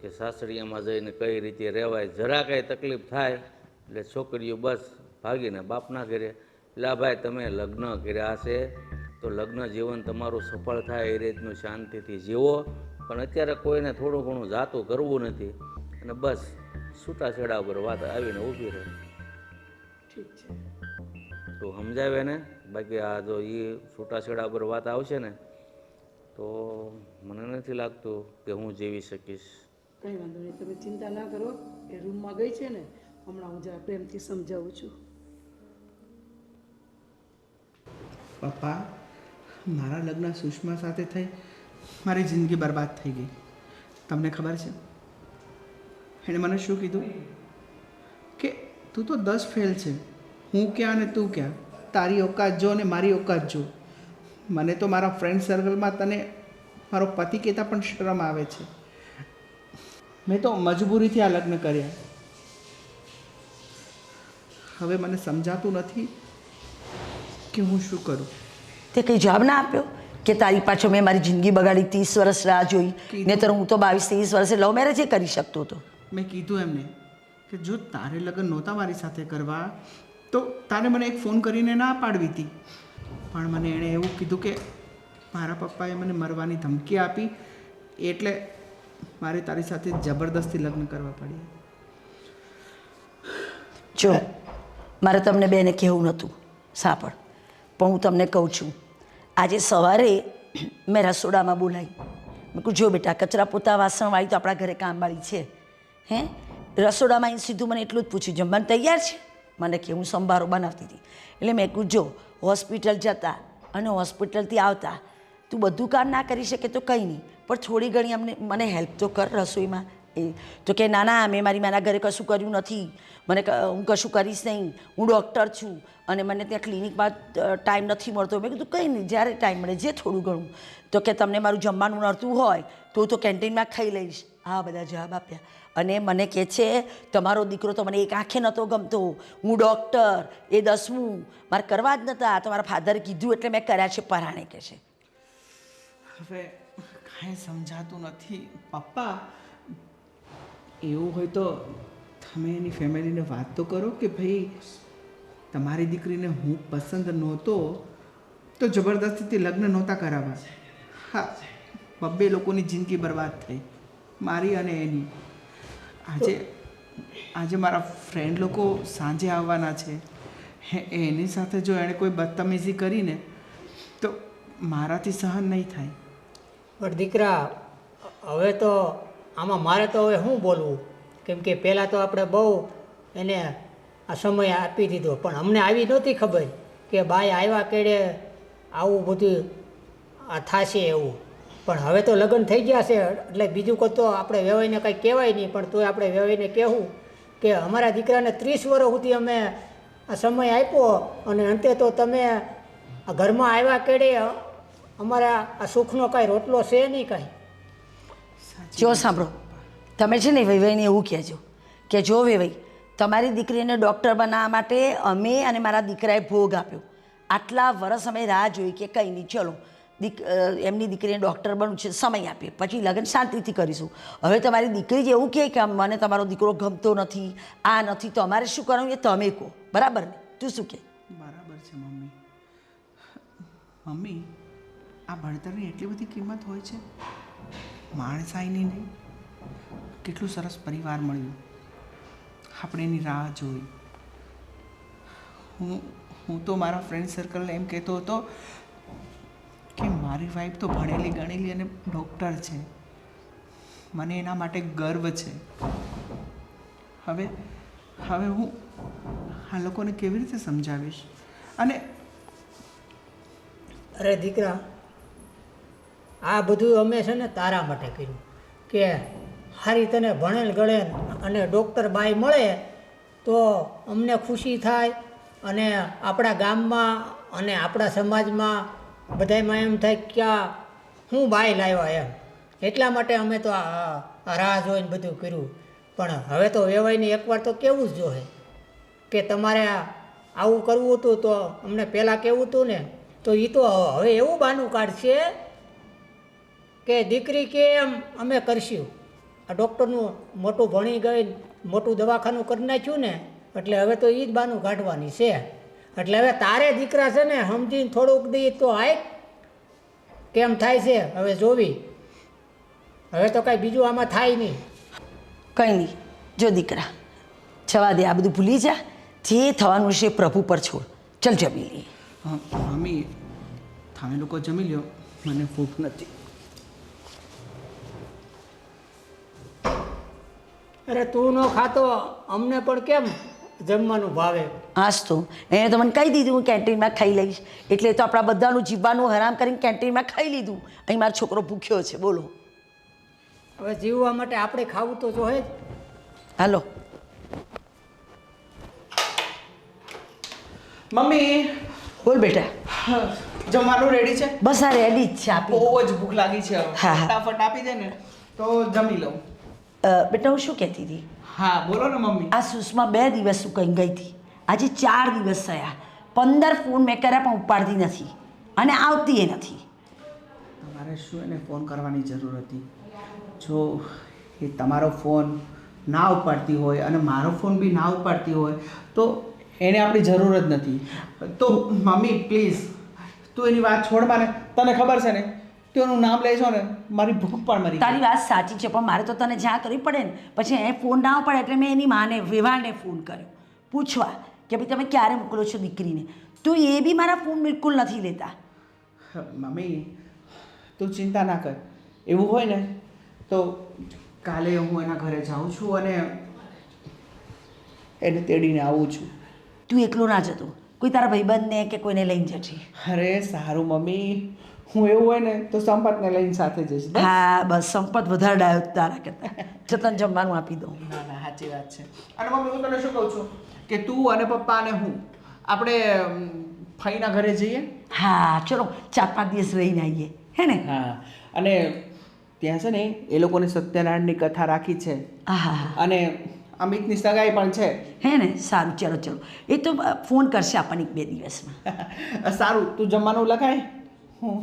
કે સાસરિયામાં જઈને કઈ રીતે રહેવાય. જરા કાંઈ તકલીફ થાય એટલે છોકરીઓ બસ ભાગીને બાપના ઘરે. એટલે ભાઈ તમે લગ્ન કર્યા છે તો લગ્ન જીવન તમારું સફળ થાય એ રીતનું શાંતિથી જીવો. પણ અત્યારે કોઈને થોડું ઘણું જાતું કરવું નથી, અને બસ છૂટાછેડા પર વાત આવીને ઊભી રહે. ઠીક છે, તું સમજાવે ને. બાકી આ જો એ છૂટાછેડા પર વાત આવશે ને તો મને નથી લાગતું કે હું જીવી શકીશ. કંઈ વાંધો નહીં, તમે ચિંતા ના કરો. એ રૂમમાં ગઈ છે ને, હમણાં હું જરા પ્રેમથી સમજાવું છું. પપ્પા, મારા લગ્ન સુષ્મા સાથે થઈ મારી જિંદગી બરબાદ થઈ ગઈ. તમને ખબર છે એણે મને શું કીધું? કે તું તો 10 ફેલ છે, હું ક્યાં અને તું ક્યાં, તારી ઓકાત જો અને મારી ઓકાત જો. મને તો મારા ફ્રેન્ડ સર્કલમાં તને મારો પતિ કહેતા પણ શરમ આવે છે. મેં તો મજબૂરીથી આ લગ્ન કર્યા. હવે મને સમજાતું નથી કે હું શું કરું. તે કંઈ જવાબ ના આપ્યો કે તારી પાછળ મેં મારી જિંદગી બગાડી, 30 વર્ષ રાહ જોઈ, નહીંતર હું તો 22-23 વર્ષે લવ મેરેજ કરી શકતો હતો. મેં કીધું એમને કે જો તારે લગ્ન નહોતા મારી સાથે કરવા તો તારે મને એક ફોન કરીને ના પાડવી હતી. પણ મને એણે એવું કીધું કે મારા પપ્પાએ મને મરવાની ધમકી આપી, એટલે મારે તારી સાથે જબરદસ્તી લગ્ન કરવા પડ્યા. જો, મારે તમને બેને કહેવું નહોતું. સાંભળ, પણ હું તમને કહું છું, આજે સવારે મેં રસોડામાં બોલાવી. મેં કહું જો બેટા, કચરા પોતા વાસણવાળી તો આપણા ઘરે કામવાળી છે. હે રસોડામાં આવીને સીધું મને એટલું જ પૂછ્યું, જમવાનું તૈયાર છે? મને કે હું સંભારો બનાવતી હતી. એટલે મેં કહું જો હોસ્પિટલ જતા અને હોસ્પિટલથી આવતા તું બધું કામ ના કરી શકે તો કંઈ નહીં, પણ થોડી ઘણી મને હેલ્પ તો કર રસોઈમાં. એ તો કે ના ના, મેં મારી માના ઘરે કશું કર્યું નથી, હું કશું કરીશ નહીં, હું ડૉક્ટર છું અને મને ત્યાં ક્લિનિકમાં ટાઈમ નથી મળતો. મેં કીધું કંઈ નહીં, જ્યારે ટાઈમ મળે જે થોડું ઘણું. તો કે તમને મારું જમવાનું નડતું હોય તો કેન્ટીનમાં ખાઈ લઈશ. આ બધા જવાબ આપ્યા. અને મને કહે છે તમારો દીકરો તો મને એક આંખે નહોતો ગમતો, હું ડૉક્ટર, એ 10મું, મારે કરવા જ નહોતા, તમારા ફાધરે કીધું એટલે મેં કર્યા છે પરાણે. કહે છે હવે કાંઈ સમજાતું નથી પપ્પા. એવું હોય તો તમે એની ફેમિલીને વાત તો કરો કે ભાઈ તમારી દીકરીને હું પસંદ નહોતો તો જબરદસ્તીથી લગ્ન નહોતા કરાવવા. હા, બબ્બે લોકોની જિંદગી બરબાદ થઈ, મારી અને એની. આજે મારા ફ્રેન્ડ લોકો સાંજે આવવાના છે. એની સાથે જો એણે કોઈ બદતમીઝી કરીને તો મારાથી સહન નહીં થાય. પણ દીકરા, હવે તો આમાં મારે તો હવે શું બોલવું, કેમ કે પહેલાં તો આપણે બહુ એને આ સમય આપી દીધો, પણ અમને આવી નહોતી ખબર કે બાઈ આવ્યા કેડે આવું બધું આ થશે એવું. પણ હવે તો લગ્ન થઈ ગયા છે એટલે બીજું કોઈ તો આપણે વેવાઈને કંઈ કહેવાય નહીં, પણ તોય આપણે વેવાઈને કહેવું કે અમારા દીકરાને 30 વર્ષ સુધી અમે આ સમય આપ્યો અને અંતે તો તમે આ ઘરમાં આવ્યા કેડે અમારા આ સુખનો કાંઈ રોટલો છે નહીં કાંઈ. જો સાંભળો, તમે છે ને વેવાઈને એવું કહેજો કે જો વેવાઈ, તમારી દીકરીને ડૉક્ટર બનાવવા માટે અમે અને મારા દીકરાએ ભોગ આપ્યો. આટલા વર્ષ અમે રાહ જોઈ કે કંઈ નહીં, ચલો એમની દીકરીને ડૉક્ટર બનવું છે, સમય આપીએ, પછી લગ્ન શાંતિથી કરીશું. હવે તમારી દીકરી જ એવું કહે કે મને તમારો દીકરો ગમતો નથી, આ નથી, તો અમારે શું કરવું એ તમે કહો. બરાબર ને? તું શું કહે? બરાબર છે મમ્મી. મમ્મી, આ ભણતરની એટલી બધી કિંમત હોય છે? માણસાઈની નહીં. કેટલું સરસ પરિવાર મળ્યું, આપણે એની રાહ જોઈ. હું તો મારા ફ્રેન્ડ સર્કલને એમ કહેતો હતો કે મારી વાઈફ તો ભણેલી ગણેલી અને ડૉક્ટર છે, મને એના માટે ગર્વ છે. હવે હું આ લોકોને કેવી રીતે સમજાવીશ? અને અરે દીકરા, આ બધું અમે છે ને તારા માટે કર્યું કે સારી તને ભણેલ ગળેલ અને ડૉક્ટર બાઈ મળે તો અમને ખુશી થાય અને આપણા ગામમાં અને આપણા સમાજમાં બધામાં એમ થાય કે હું બાઈ લાવ્યા એમ. એટલા માટે અમે તો આ રાહ જોઈને બધું કર્યું. પણ હવે તો વેવાઈને એકવાર તો કહેવું જ જોઈએ કે તમારે આવું કરવું હતું તો અમને પહેલાં કહેવું હતું ને. તો એ તો હવે એવું બહાનું કાઢશે કે દીકરી કે એમ અમે કરશું. આ ડૉક્ટરનું મોટું ભણી ગઈ મોટું દવાખાનું કરી નાખ્યું ને એટલે હવે તો એ જ બહાનું કાઢવાની છે. એટલે હવે તારે દીકરા છે ને સમજીને થોડુંક દી તો આય કેમ થાય છે હવે જોવી. હવે તો કાંઈ બીજું આમાં થાય નહીં. કંઈ નહીં, જો દીકરા જવા દે, આ બધું ભૂલી જા, જે થવાનું છે પ્રભુ પર છોડ. ચલ જમી લઈએ. મમ્મી, તમે લોકો જમી લ્યો, મને ભૂખ નથી. અરે તું ન ખાતો અમને પણ કેમ જમવાનું ભાવે? હાસ તો એને તો મને કહી દીધું હું કેન્ટીનમાં ખાઈ લઈશ, એટલે તો આપણા બધાનું જીવવાનું હરામ કરીને કેન્ટીનમાં ખાઈ લીધું. અહીં મારો છોકરો ભૂખ્યો છે. બોલો, હવે જીવવા માટે આપણે ખાવું તો જોઈએ જ. હાલો. મમ્મી, બોલ બેટા. જમવાનું રેડી છે? બસ આ રેડી જ છે. આપી બહુ જ ભૂખ લાગી છે. હા. ફટાફટ આપી દે ને તો જમી લઉં. બેટા હું શું કહેતી હતી, હા બોલો ને મમ્મી. આ સુષ્મા 2 દિવસ શું કંઈ ગઈ હતી, આજે 4 દિવસ થયા. 15 ફોન મેં કર્યા પણ ઉપાડતી નથી અને આવતી એ નથી. તમારે શું એને ફોન કરવાની જરૂર હતી? જો એ તમારો ફોન ના ઉપાડતી હોય અને મારો ફોન બી ના ઉપાડતી હોય તો એને આપણી જરૂર જ નથી. તો મમ્મી પ્લીઝ તું એની વાત છોડવા ને. તને ખબર છે ને તું એનું નામ લે છો ને મારી ભૂખ પણ મરી. તારી વાત સાચી છે, પણ મારે તો તને જ્યાં કરવી પડે ને. પછી એ ફોન ના પડે એટલે મેં એની માને વેવાને ફોન કર્યો પૂછવા કે ભાઈ તમે ક્યારે મોકલો છો દીકરીને. તો એ બી મારા ફોન બિલકુલ નથી લેતા. મમ્મી તું ચિંતા ના કર. એવું હોય ને તો કાલે હું એના ઘરે જાઉં છું અને એને તેડીને આવું છું. તું એકલો ના જતો, કોઈ તારા ભાઈબંધને કે કોઈને લઈને જજે. અરે સારું મમ્મી, હું એવું હોય ને તો સંપતને લઈને સાથે જઈશ. હા બસ, સંપત વધારે ડાયો તારા કરતા. જતન જમવાનું આપી દઉં. ના ના સાચી વાત છે. અને મમ્મી હું તને શું કહું છું કે તું અને પપ્પા અને હું આપણે ફઈના ઘરે જઈએ. હા ચલો 4-5 દિવસ રહીને આવીએ, હે ને? હા, અને ત્યાં છે ને એ લોકોને સત્યનારાયણની કથા રાખી છે. હા અને અમિતની સગાઈ પણ છે. હે ને? સારું, ચલો ચલો. એ તો ફોન કરશે આપણને 1-2 દિવસમાં. સારું, તું જમવાનું લખાય, હું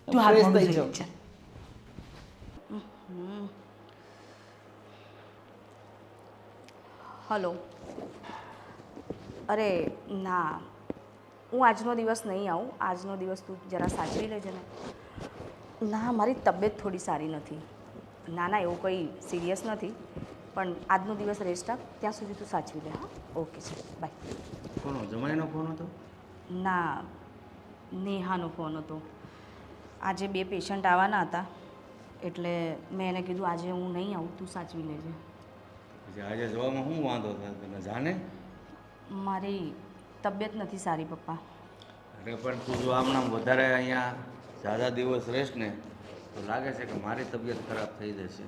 તું હાથ fresh મોઢું થઈ ધોઈ જાઉં. લે, ચાલ. હલો. અરે ના, હું આજનો દિવસ નહીં આવું. આજનો દિવસ તું જરા સાચવી લેજે ને. ના, મારી તબિયત થોડી સારી નથી. ના ના, એવું કંઈ સિરિયસ નથી, પણ આજનો દિવસ રેસ્ટ આપ. ત્યાં સુધી તું સાચવી લે. હા, ઓકે છે, બાય. કોનો જમાઈનો ફોન હતો? ના, નેહાનો ફોન હતો. આજે 2 પેશન્ટ આવવાના હતા, એટલે મેં એને કીધું આજે હું નહીં આવું, તું સાચવી લેજે. પછી આજે જવામાં શું વાંધો થાય તને જાને? મારી તબિયત નથી સારી પપ્પા. અરે પણ તું જો આમનામ વધારે અહીંયા ઝાઝા દિવસ રહીશ ને તો લાગે છે કે મારી તબિયત ખરાબ થઈ જશે.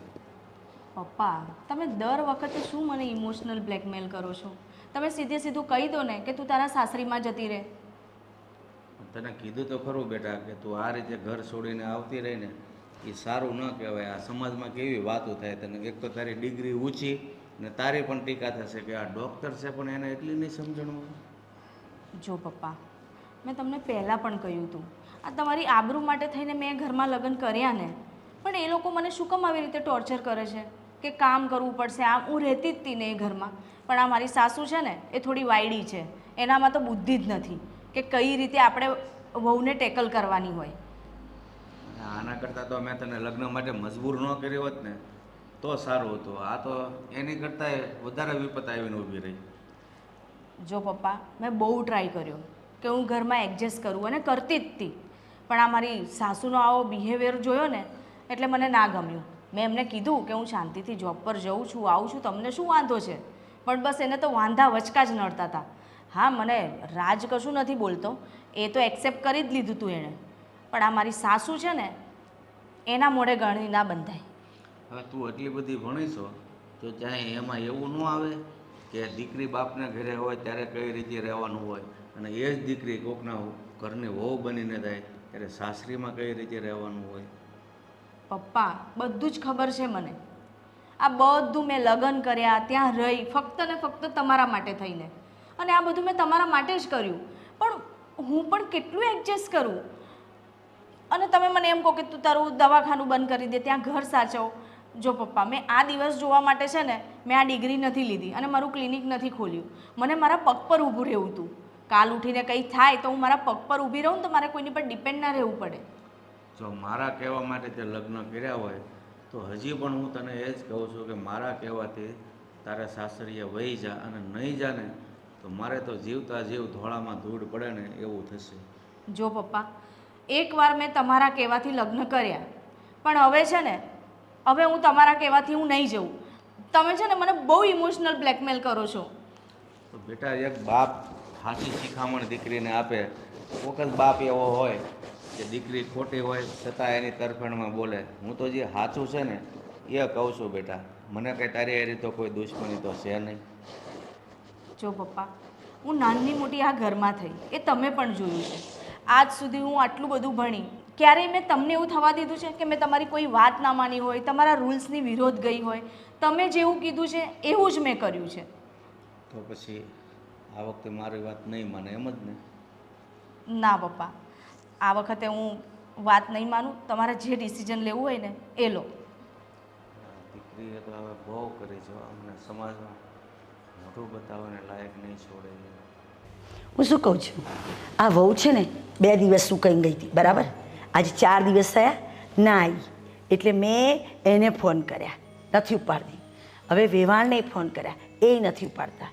પપ્પા, તમે દર વખતે શું મને ઇમોશનલ બ્લેકમેલ કરો છો? તમે સીધે સીધું કહી દો ને કે તું તારા સાસરીમાં જતી રહે. તને કીધું તો ખરું બેટા કે તું આ રીતે ઘર છોડીને આવતી રહીને એ સારું ન કહેવાય. આ સમાજમાં કેવી વાતો થાય તને. એક તો તારી ડિગ્રી ઊંચી ને તારી પણ ટીકા થશે કે આ ડૉક્ટર છે પણ એને એટલી નહીં સમજણ હોય. જો પપ્પા, મેં તમને પહેલાં પણ કહ્યું હતું, આ તમારી આબરૂ માટે થઈને મેં ઘરમાં લગ્ન કર્યા ને, પણ એ લોકો મને શું કામ આવી રીતે ટોર્ચર કરે છે કે કામ કરવું પડશે. આમ હું રહેતી જ હતી ને એ ઘરમાં, પણ આ મારી સાસુ છે ને એ થોડી વાયડી છે. એનામાં તો બુદ્ધિ જ નથી કે કઈ રીતે આપણે વહુને ટેકલ કરવાની હોય. આના કરતાં તો મેં તને લગ્ન માટે મજબૂર ન કર્યો હોત ને તો સારું હતું. આ તો એની કરતાંય વધારે વિપત આવીને ઊભી રહી. જો પપ્પા, મેં બહુ ટ્રાય કર્યો કે હું ઘરમાં એડજસ્ટ કરું અને કરતી જ હતી, પણ આ મારી સાસુનો આવો બિહેવિયર જોયો ને એટલે મને ના ગમ્યું. મેં એમને કીધું કે હું શાંતિથી જોબ પર જઉં છું, આવું છું, તમને શું વાંધો છે? પણ બસ એને તો વાંધા વચકા જ નડતા હતા. હા, મને રાજ કશું નથી બોલતો, એ તો એક્સેપ્ટ કરી જ લીધું હતું એણે, પણ આ મારી સાસુ છે ને એના મોઢે ગણી ના બંધાય. હવે તું એટલી બધી ભણીશો તો ચાહે એમાં એવું ન આવે કે દીકરી બાપને ઘરે હોય ત્યારે કઈ રીતે રહેવાનું હોય અને એ જ દીકરી કોકના ઘરની વહુ બનીને જાય ત્યારે સાસરીમાં કઈ રીતે રહેવાનું હોય. પપ્પા, બધું જ ખબર છે મને. આ બધું મેં લગ્ન કર્યા, ત્યાં રહી, ફક્ત ને ફક્ત તમારા માટે થઈને, અને આ બધું મેં તમારા માટે જ કર્યું. પણ હું પણ કેટલું એડજસ્ટ કરું, અને તમે મને એમ કહો કે તું તારું દવાખાનું બંધ કરી દે, ત્યાં ઘર સાચવ. જો પપ્પા, મેં આ દિવસ જોવા માટે છે ને મેં આ ડિગ્રી નથી લીધી અને મારું ક્લિનિક નથી ખોલ્યું. મને મારા પગ પર ઊભું રહેવું હતું. કાલ ઉઠીને કંઈ થાય તો હું મારા પગ પર ઊભી રહું ને તો મારે કોઈની પર ડિપેન્ડ ના રહેવું પડે. જો મારા કહેવા માટે તે લગ્ન કર્યા હોય તો હજી પણ હું તને એ જ કહું છું કે મારા કહેવાથી તારે સાસરીએ વહી જા, અને નહીં જા ને તો મારે તો જીવતા જીવ ધોળામાં ધૂળ પડે ને એવું થશે. જો પપ્પા, એકવાર મેં તમારા કહેવાથી લગ્ન કર્યા, પણ હવે છે ને હવે હું તમારા કહેવાથી હું નહીં જઉં. તમે છે ને મને બહુ ઇમોશનલ બ્લેકમેલ કરો છો. તો બેટા, એક બાપ સાચી શિખામણ દીકરીને આપે. કોક જ બાપ એવો હોય કે દીકરી ખોટી હોય છતાં એની તરફેણમાં બોલે. હું તો જે સાચું છે ને એ કહું છું બેટા. મને કંઈ તારી એ રીતે કોઈ દુશ્મની તો છે નહીં. જો પપ્પા, હું નાની મોટી આ ઘરમાં થઈ એ તમે પણ જોયું છે. આજ સુધી હું આટલું બધું ભણી, ક્યારેય મેં તમને એવું થવા દીધું છે કે મેં તમારી કોઈ વાત ના માની હોય, તમારા રૂલ્સની વિરોધ ગઈ હોય? તમે જેવું કીધું છે એવું જ મેં કર્યું છે. તો પછી આ વખતે મારી વાત નહીં માને એમ જ ને? ના પપ્પા, આ વખતે હું વાત નહીં માનું. તમારે જે ડિસિઝન લેવું હોય ને એ લો. દીકરીએ તો હવે બહુ કરી છે. અમને સમાજમાં મોઢું બતાવવાને લાયક નહીં છોડે. હું શું કહું છું, આ વહુ છે ને 2 દિવસનું કહી ગઈ હતી, બરાબર? આજે 4 દિવસ થયા ના આવી, એટલે મેં એને ફોન કર્યા, નથી ઉપાડતી. હવે વેવાણને ફોન કર્યા, એ નથી ઉપાડતા.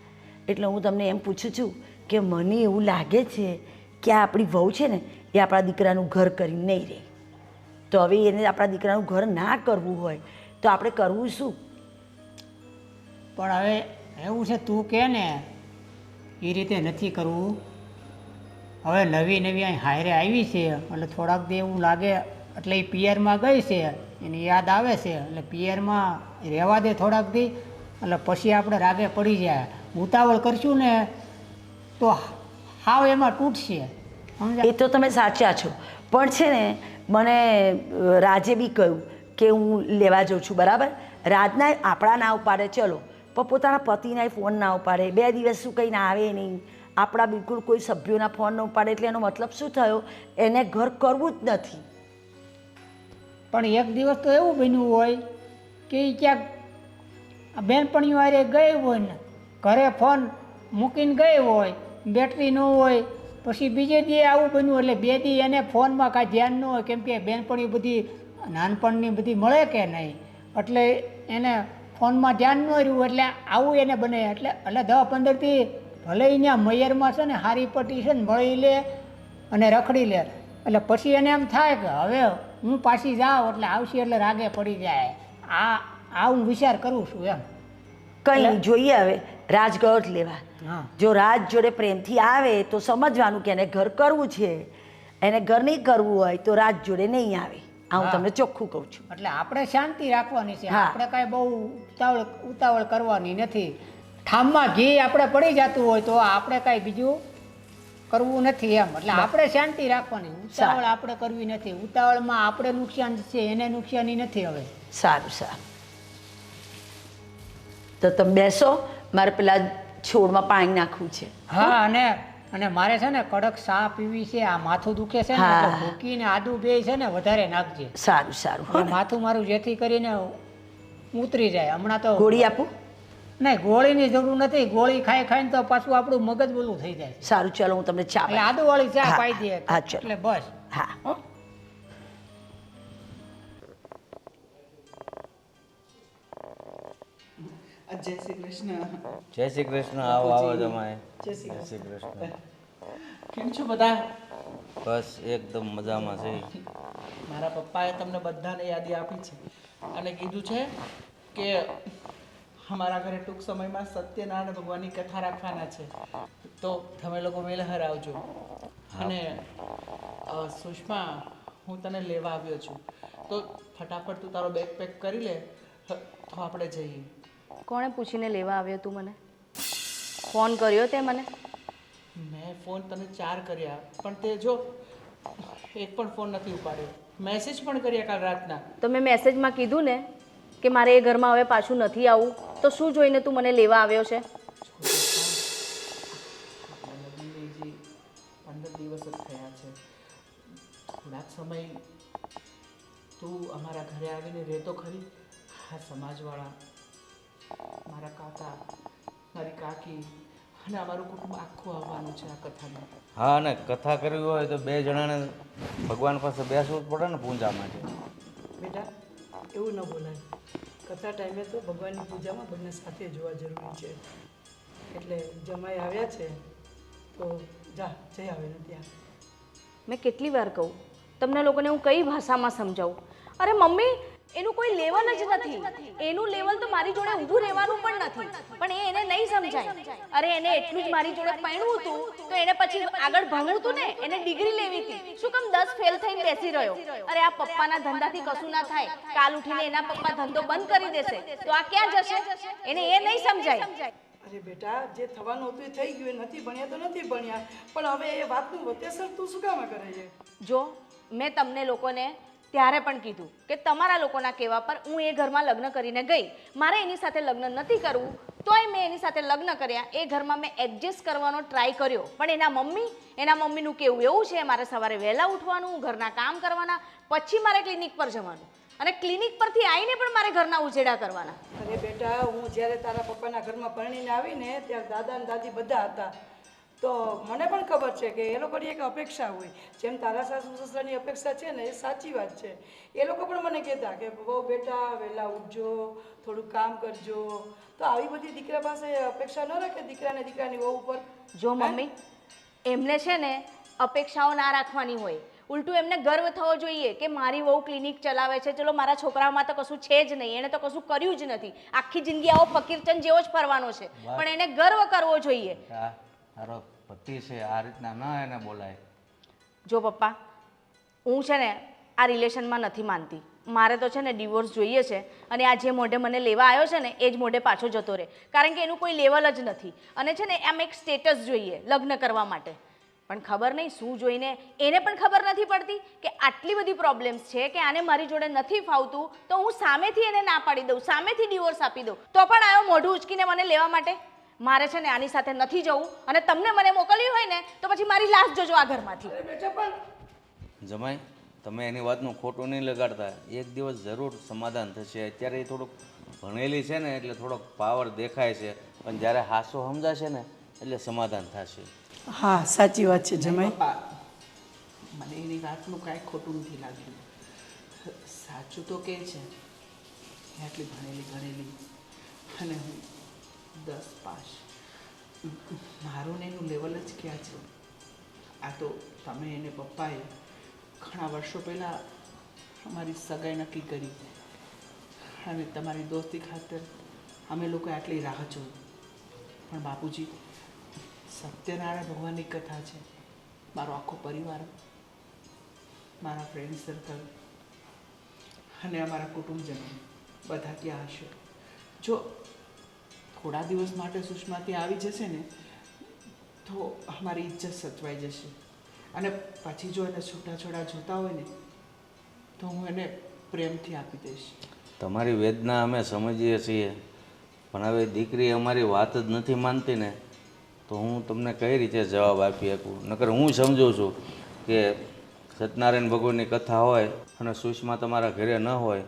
એટલે હું તમને એમ પૂછું છું કે મને એવું લાગે છે કે આ આપણી વહુ છે ને એ આપણા દીકરાનું ઘર કરી નહીં રહે. તો હવે એને આપણા દીકરાનું ઘર ના કરવું હોય તો આપણે કરવું શું? પણ હવે એવું છે તું કે ને એ રીતે નથી કરવું. હવે નવી નવી અહીં હાયરે આવી છે એટલે થોડાક દે એવું લાગે એટલે એ પિયરમાં ગઈ છે એની યાદ આવે છે એટલે પિયરમાં રહેવા દે થોડાક દી એટલે પછી આપણે રાગે પડી જાય. ઉતાવળ કરશું ને તો હાવ એમાં તૂટશે. સમજ્યા? એ તો તમે સાચા છો, પણ છે ને મને રાજે બી કહ્યું કે હું લેવા જાઉં છું, બરાબર. રાજના આપણા ના ઉપાડે ચલો, પણ પોતાના પતિના ફોન ના ઉપાડે, 2 દિવસ શું કંઈ ના આવે નહીં, આપણા બિલકુલ કોઈ સભ્યોના ફોન ન ઉપાડે, એટલે એનો મતલબ શું થયો? એને ઘર કરવું જ નથી. પણ એક દિવસ તો એવું બન્યું હોય કે એ ક્યાંક બેનપણીઓ હારે ગઈ હોય ને ઘરે ફોન મૂકીને ગઈ હોય, બેટરી ન હોય, પછી બીજે દી આવું બન્યું એટલે 2 દી એને ફોનમાં કાંઈ ધ્યાન ન હોય, કેમ કે બેનપણીઓ બધી નાનપણની બધી મળે કે નહીં, એટલે એને ફોનમાં ધ્યાન ન રહ્યું એટલે આવું એને બને. એટલે 10-15 દી ભલે અહીંયા મયરમાં છે ને હારી પટ્ટી છે ને મળી લે અને રખડી લે, એટલે પછી એને એમ થાય કે હવે હું પાછી જાઉં એટલે આવશે એટલે રાગે પડી જાય. આ હું વિચાર કરું છું એમ. કંઈ નહીં, જોઈએ હવે રાજ ગયો જ લેવા. હા. જો રાજ જોડે પ્રેમથી આવે તો સમજવાનું કે એને ઘર કરવું છે, એને ઘર નહીં કરવું હોય તો રાજ જોડે નહીં આવે. આ હું તમને ચોખ્ખું કહું છું. એટલે આપણે શાંતિ રાખવાની છે. હા. આપણે કાંઈ બહુ ઉતાવળ કરવાની નથી. ઠામમાં ઘી આપણે પડી જતું હોય તો આપણે કાંઈ બીજું કરવું નથી એમ. એટલે આપણે શાંતિ રાખવાની, ઉતાવળ આપણે કરવી નથી. ઉતાવળમાં આપણે નુકસાન છે, એને નુકસાની નથી. હવે સારું સારું, તો તમે બેસો, મારે પેલા છોડમાં પાણી નાખવું છે. હા, અને મારે છે ને કડક ચા પીવી છે. આ માથું દુખે છે ને હા. તો ભૂકી ને આદુ બે છે ને વધારે નાખજે. સારું સારું. એટલે માથું મારું જેથી કરીને ઉતરી જાય. હમણાં તો ગોળી આપું? નહીં, ગોળીની જરૂર નથી. ગોળી ખાઈને તો પાછું આપણું મગજ બોલું થઈ જાય. સારું, ચાલો હું તમને ચા એટલે આદુવાળી ચા હા, પાઈ દે હા, ચલો. એટલે બસ. હા. હો? જય શ્રી કૃષ્ણ. જય શ્રી કૃષ્ણ. આવો આવો જમાય. જય શ્રી જય શ્રી કૃષ્ણ. કેમ છો બધા? બસ એકદમ મજામાં છે. મારા પપ્પાએ તમને બધાને યાદી આપી છે અને કીધું છે કે અમારા ઘરે ટૂંક સમયમાં સત્યનારાયણ ભગવાનની કથા રાખવાના છે, તો તમે લોકો વેલહર આવજો. અને સુષ્મા, હું તને લેવા આવ્યો છું, તો ફટાફટ તું તારો બેગ પેક કરી લે તો આપણે જઈએ. કોણે પૂછીને લેવા આવ્યો તું મને? ફોન કર્યો તે મને? મેં ફોન તને 4 કર્યા પણ તે જો એક પણ ફોન નથી ઉપાડ્યો. મેસેજ પણ કર્યા કાલ રાતના. તો મેં મેસેજમાં કીધું ને કે મારે એ ઘરમાં હવે પાછું નથી આવવું, તો શું જોઈને તું મને લેવા આવ્યો છે? લગ્નની 15 દિવસ જ થયા છે. થોડાક સમય તું અમારા ઘરે આવીને રહેતો ખરી. આ સમાજવાળા, મારા કાકા, મારી કાકી અને અમારું કુટુંબ આખું આવવાનું છે આ કથામાં. હા, અને કથા કરવી હોય તો 2 જણાને ભગવાન પાસે બેસવું જ પડે ને પૂજા માટે. બેટા, એવું ન બોલાય. કથા ટાઈમે તો ભગવાનની પૂજામાં બંને સાથે જોવા જરૂરી છે. એટલે જમાઈ આવ્યા છે તો જા જઈ આવે ને ત્યાં. મેં કેટલી વાર કહું તમને લોકોને, હું કઈ ભાષામાં સમજાવું? અરે મમ્મી, એનું કોઈ લેવલ જ નથી. એનું લેવલ તો મારી જોડે ઊભું રહેવાનું પણ નથી, પણ એને નહીં સમજાય. અરે એને એટલું જ મારી જોડે પરણવું હતું તો એને પછી આગળ ભણવું હતું ને, એને ડિગ્રી લેવી હતી. શું કામ 10 ફેલ થઈને બેસી રહ્યો? અરે આ પપ્પાના ધંધાથી કશું ના થાય. કાલ ઉઠીને એના પપ્પા ધંધો બંધ કરી દેશે તો આ ક્યાં જશે? એને એ નહીં સમજાય. અરે બેટા, જે થવાનું હતું એ થઈ ગયું. નથી ભણ્યા તો નથી ભણ્યા, પણ હવે એ વાતનું વતેસર તું શું કામ કરે છે? જો મેં તમને લોકોને ત્યારે પણ કીધું કે તમારા લોકોના કહેવા પર હું એ ઘરમાં લગ્ન કરીને ગઈ. મારે એની સાથે લગ્ન નથી કરવું, તોય મેં એની સાથે લગ્ન કર્યા. એ ઘરમાં મેં એડજસ્ટ કરવાનો ટ્રાય કર્યો, પણ એના મમ્મીનું કેવું એવું છે, મારે સવારે વહેલા ઉઠવાનું, ઘરના કામ કરવાના, પછી મારે ક્લિનિક પર જવાનું, અને ક્લિનિક પરથી આવીને પણ મારે ઘરના ઉજેડા કરવાના. અરે બેટા, હું જ્યારે તારા પપ્પાના ઘરમાં પરણીને આવીને ત્યારે દાદા અને દાદી બધા હતા, તો મને પણ ખબર છે કે એ લોકોની એક અપેક્ષા હોય, જેમ તારા સાસુ સસરાની અપેક્ષા છે ને એ સાચી વાત છે. એ લોકો પણ મને કહેતા કે બહુ બેટા વહેલા ઉઠજો, થોડું કામ કરજો. તો આવી બધી દીકરા પાસે અપેક્ષા ન રાખે દીકરાને દીકરાની વહુ ઉપર. જો મમ્મી, એમને છે ને અપેક્ષાઓ ના રાખવાની હોય, ઉલટું એમને ગર્વ થવો જોઈએ કે મારી વહુ ક્લિનિક ચલાવે છે. ચલો મારા છોકરાઓમાં તો કશું છે જ નહીં, એણે તો કશું કર્યું જ નથી, આખી જિંદગી આવો ફકીરચંદ જેવો જ ફરવાનો છે, પણ એને ગર્વ કરવો જોઈએ. તારો પતિ છે, આ રીતના ના એને બોલાય. જો પપ્પા, હું છે ને આ રિલેશનમાં નથી માનતી. મારે તો છે ને ડિવોર્સ જોઈએ છે, અને આ જે મોઢે મને લેવા આવ્યો છે ને એ જ મોઢે પાછો જતો રહે, કારણ કે એનું કોઈ લેવલ જ નથી. અને છે ને આમ એક સ્ટેટસ જોઈએ લગ્ન કરવા માટે, પણ ખબર નહીં શું જોઈને એને પણ ખબર નથી પડતી કે આટલી બધી પ્રોબ્લેમ્સ છે કે આને મારી જોડે નથી ફાવતું, તો હું સામેથી એને ના પાડી દઉં, સામેથી ડિવોર્સ આપી દઉં, તો પણ આવ્યો મોઢું ઉચકીને મને લેવા માટે. મારે છે ને આની સાથે નથી જવું, અને તમને મને મોકલ્યું હોય ને તો પછી મારી લાશ જોજો આ ઘરમાંથી. જમાઈ, તમે એની વાતનું ખોટું નહીં લગાડતા. એક દિવસ જરૂર સમાધાન થશે. અત્યારે એ થોડુંક ભણેલી છે ને એટલે થોડોક પાવર દેખાય છે, પણ જ્યારે હાસો સમજાશે ને એટલે સમાધાન થશે. હા સાચી વાત છે જમાઈ. પપ્પા, મને એની વાતનું કાંઈ ખોટું નથી લાગ્યું. સાચું તો કે છે, આટલી ભણેલી અને હું 10 પાસ. મારું ને એનું લેવલ જ ક્યાં છે. આ તો તમે એને પપ્પાએ ઘણા વર્ષો પહેલાં અમારી સગાઈ નક્કી કરી, અને તમારી દોસ્તી ખાતર અમે લોકોએ આટલી રાહ જોઈ. પણ બાપુજી, સત્યનારાયણ ભગવાનની કથા છે. મારો આખો પરિવાર, મારા ફ્રેન્ડ સર્કલ અને અમારા કુટુંબજનો બધા ત્યાં હશે. જો થોડા દિવસ માટે સુષ્મા ત્યાં આવી જશે ને તો અમારી ઇજ્જત સચવાઈ જશે, અને પછી જો એને છૂટાછોડા જોતા હોય ને તો હું એને પ્રેમથી આપી દઈશ. તમારી વેદના અમે સમજીએ છીએ, પણ હવે દીકરી અમારી વાત જ નથી માનતી ને, તો હું તમને કઈ રીતે જવાબ આપી શકું. નકર હું સમજું છું કે સત્યનારાયણ ભગવાનની કથા હોય અને સુષ્મા તમારા ઘરે ન હોય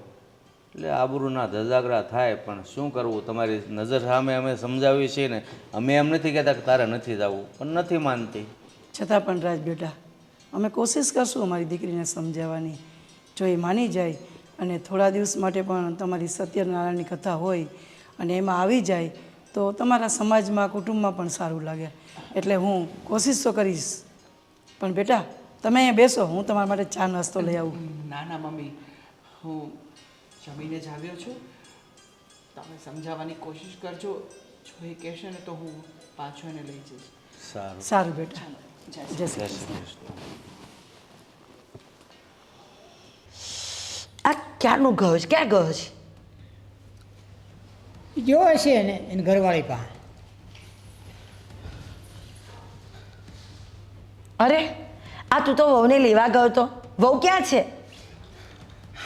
એટલે આબરૂના ધજાગરા થાય. પણ શું કરવું, તમારી નજર સામે અમે સમજાવીએ છીએ ને. અમે એમ નથી કહેતા કે તારે નથી જવું, પણ નથી માનતી. છતાં પણ રાજ બેટા, અમે કોશિશ કરશું અમારી દીકરીને સમજાવવાની. જો એ માની જાય અને થોડા દિવસ માટે પણ તમારી સત્યનારાયણની કથા હોય અને એમાં આવી જાય તો તમારા સમાજમાં કુટુંબમાં પણ સારું લાગે. એટલે હું કોશિશ તો કરીશ. પણ બેટા તમે અહીંયા બેસો, હું તમારા માટે ચા નાસ્તો લઈ આવું. ના ના મમ્મી, હું જમીને જ આવ્યો છું. તમે સમજાવવાની કોશિશ કરજો. જો એ કહેશે ને તો હું પાછો એને લઈ જઈશ. સારું સારું બેટા, જય જય શ્રી શ્રી કૃષ્ણ. કૃષ્ણ. આ ક્યારનું ગયો છે? ક્યાં ગયો છે? જો હશે ને એની ઘરવાળી પાસે. અરે આ તું તો વહુને લેવા ગયો તો, વહુ ક્યાં છે?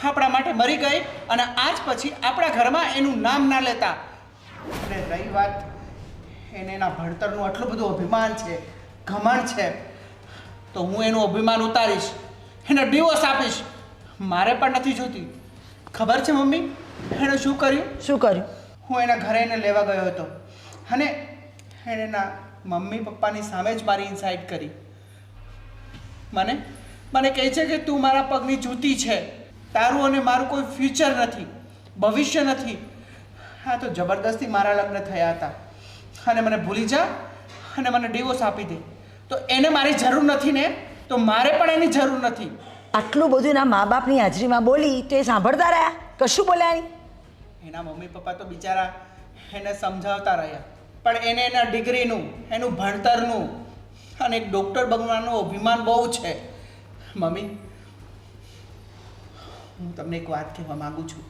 આપણા માટે મરી ગઈ, અને આજ પછી આપણા ઘરમાં એનું નામ ના લેતા. અને રહી વાત, એને એના ભણતરનું આટલું બધું અભિમાન છે, ઘમંડ છે, તો હું એનું અભિમાન ઉતારીશ, એને ડિવોર્સ આપીશ. મારે પણ નથી જોતી. ખબર છે મમ્મી એણે શું કર્યું? શું કર્યું? હું એના ઘરે એને લેવા ગયો હતો, અને એણે એના મમ્મી પપ્પાની સામે જ મારી ઇન્સાઇટ કરી. મને કહે છે કે તું મારા પગની જૂતી છે, તારું અને મારું કોઈ ફ્યુચર નથી, ભવિષ્ય નથી. હા, તો જબરદસ્તી મારા લગ્ન થયા હતા, અને મને ભૂલી જા અને મને ડિવોર્સ આપી દે. તો એને મારી જરૂર નથી ને, તો મારે પણ એની જરૂર નથી. આટલું બધું એના મા બાપની હાજરીમાં બોલી તો એ સાંભળતા રહ્યા? કશું બોલ્યા નહીં? એના મમ્મી પપ્પા તો બિચારા એને સમજાવતા રહ્યા, પણ એને એના ડિગ્રીનું, એનું ભણતરનું અને એક ડૉક્ટર બનવાનું અભિમાન બહુ છે. મમ્મી, હું તમને એક વાત કહેવા માગું છું.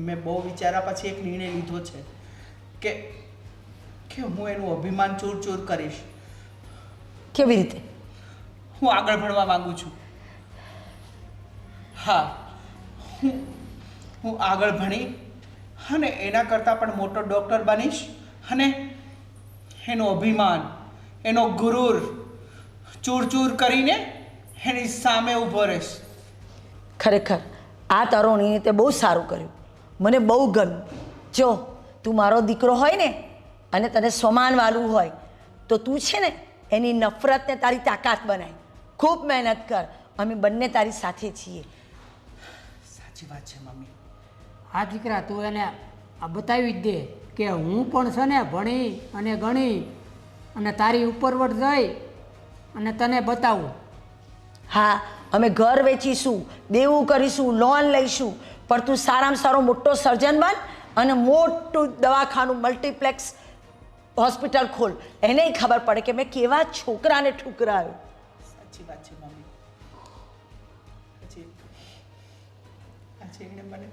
મેં બહુ વિચાર્યા પછી એક નિર્ણય લીધો છે કે હું એનું અભિમાન ચૂર કરીશ. કેવી રીતે? હું આગળ ભણવા માગું છું. હા, હું આગળ ભણી અને એના કરતાં પણ મોટો ડૉક્ટર બનીશ, અને એનું અભિમાન, એનો ગુરુર ચૂર કરીને એની સામે ઊભો રહીશ. ખરેખર આ તરુણીને તે બહુ સારું કર્યું, મને બહુ ગમ્યું. જો તું મારો દીકરો હોય ને અને તને સ્વમાન વાળું હોય તો તું છે ને એની નફરતને તારી તાકાત બનાય. ખૂબ મહેનત કર, અમે બંને તારી સાથે છીએ. સાચી વાત છે મમ્મી. હા દીકરા, તું એને આ બતાવી જ દે કે હું પણ છે ને ભણી અને ગણી અને તારી ઉપરવટ જઈ અને તને બતાવું. હા, અમે ઘર વેચીશું, દેવું કરીશું, લોન લઈશું, પણ તું સારામાં સારો મોટો સર્જન બન અને મોટું દવાખાનું મલ્ટીપ્લેક્સ હોસ્પિટલ ખોલ. એને ખબર પડે કે મેં કેવા છોકરાને ઠુકરાયો. સાચી વાત છે મમ્મી. આજે એણે મને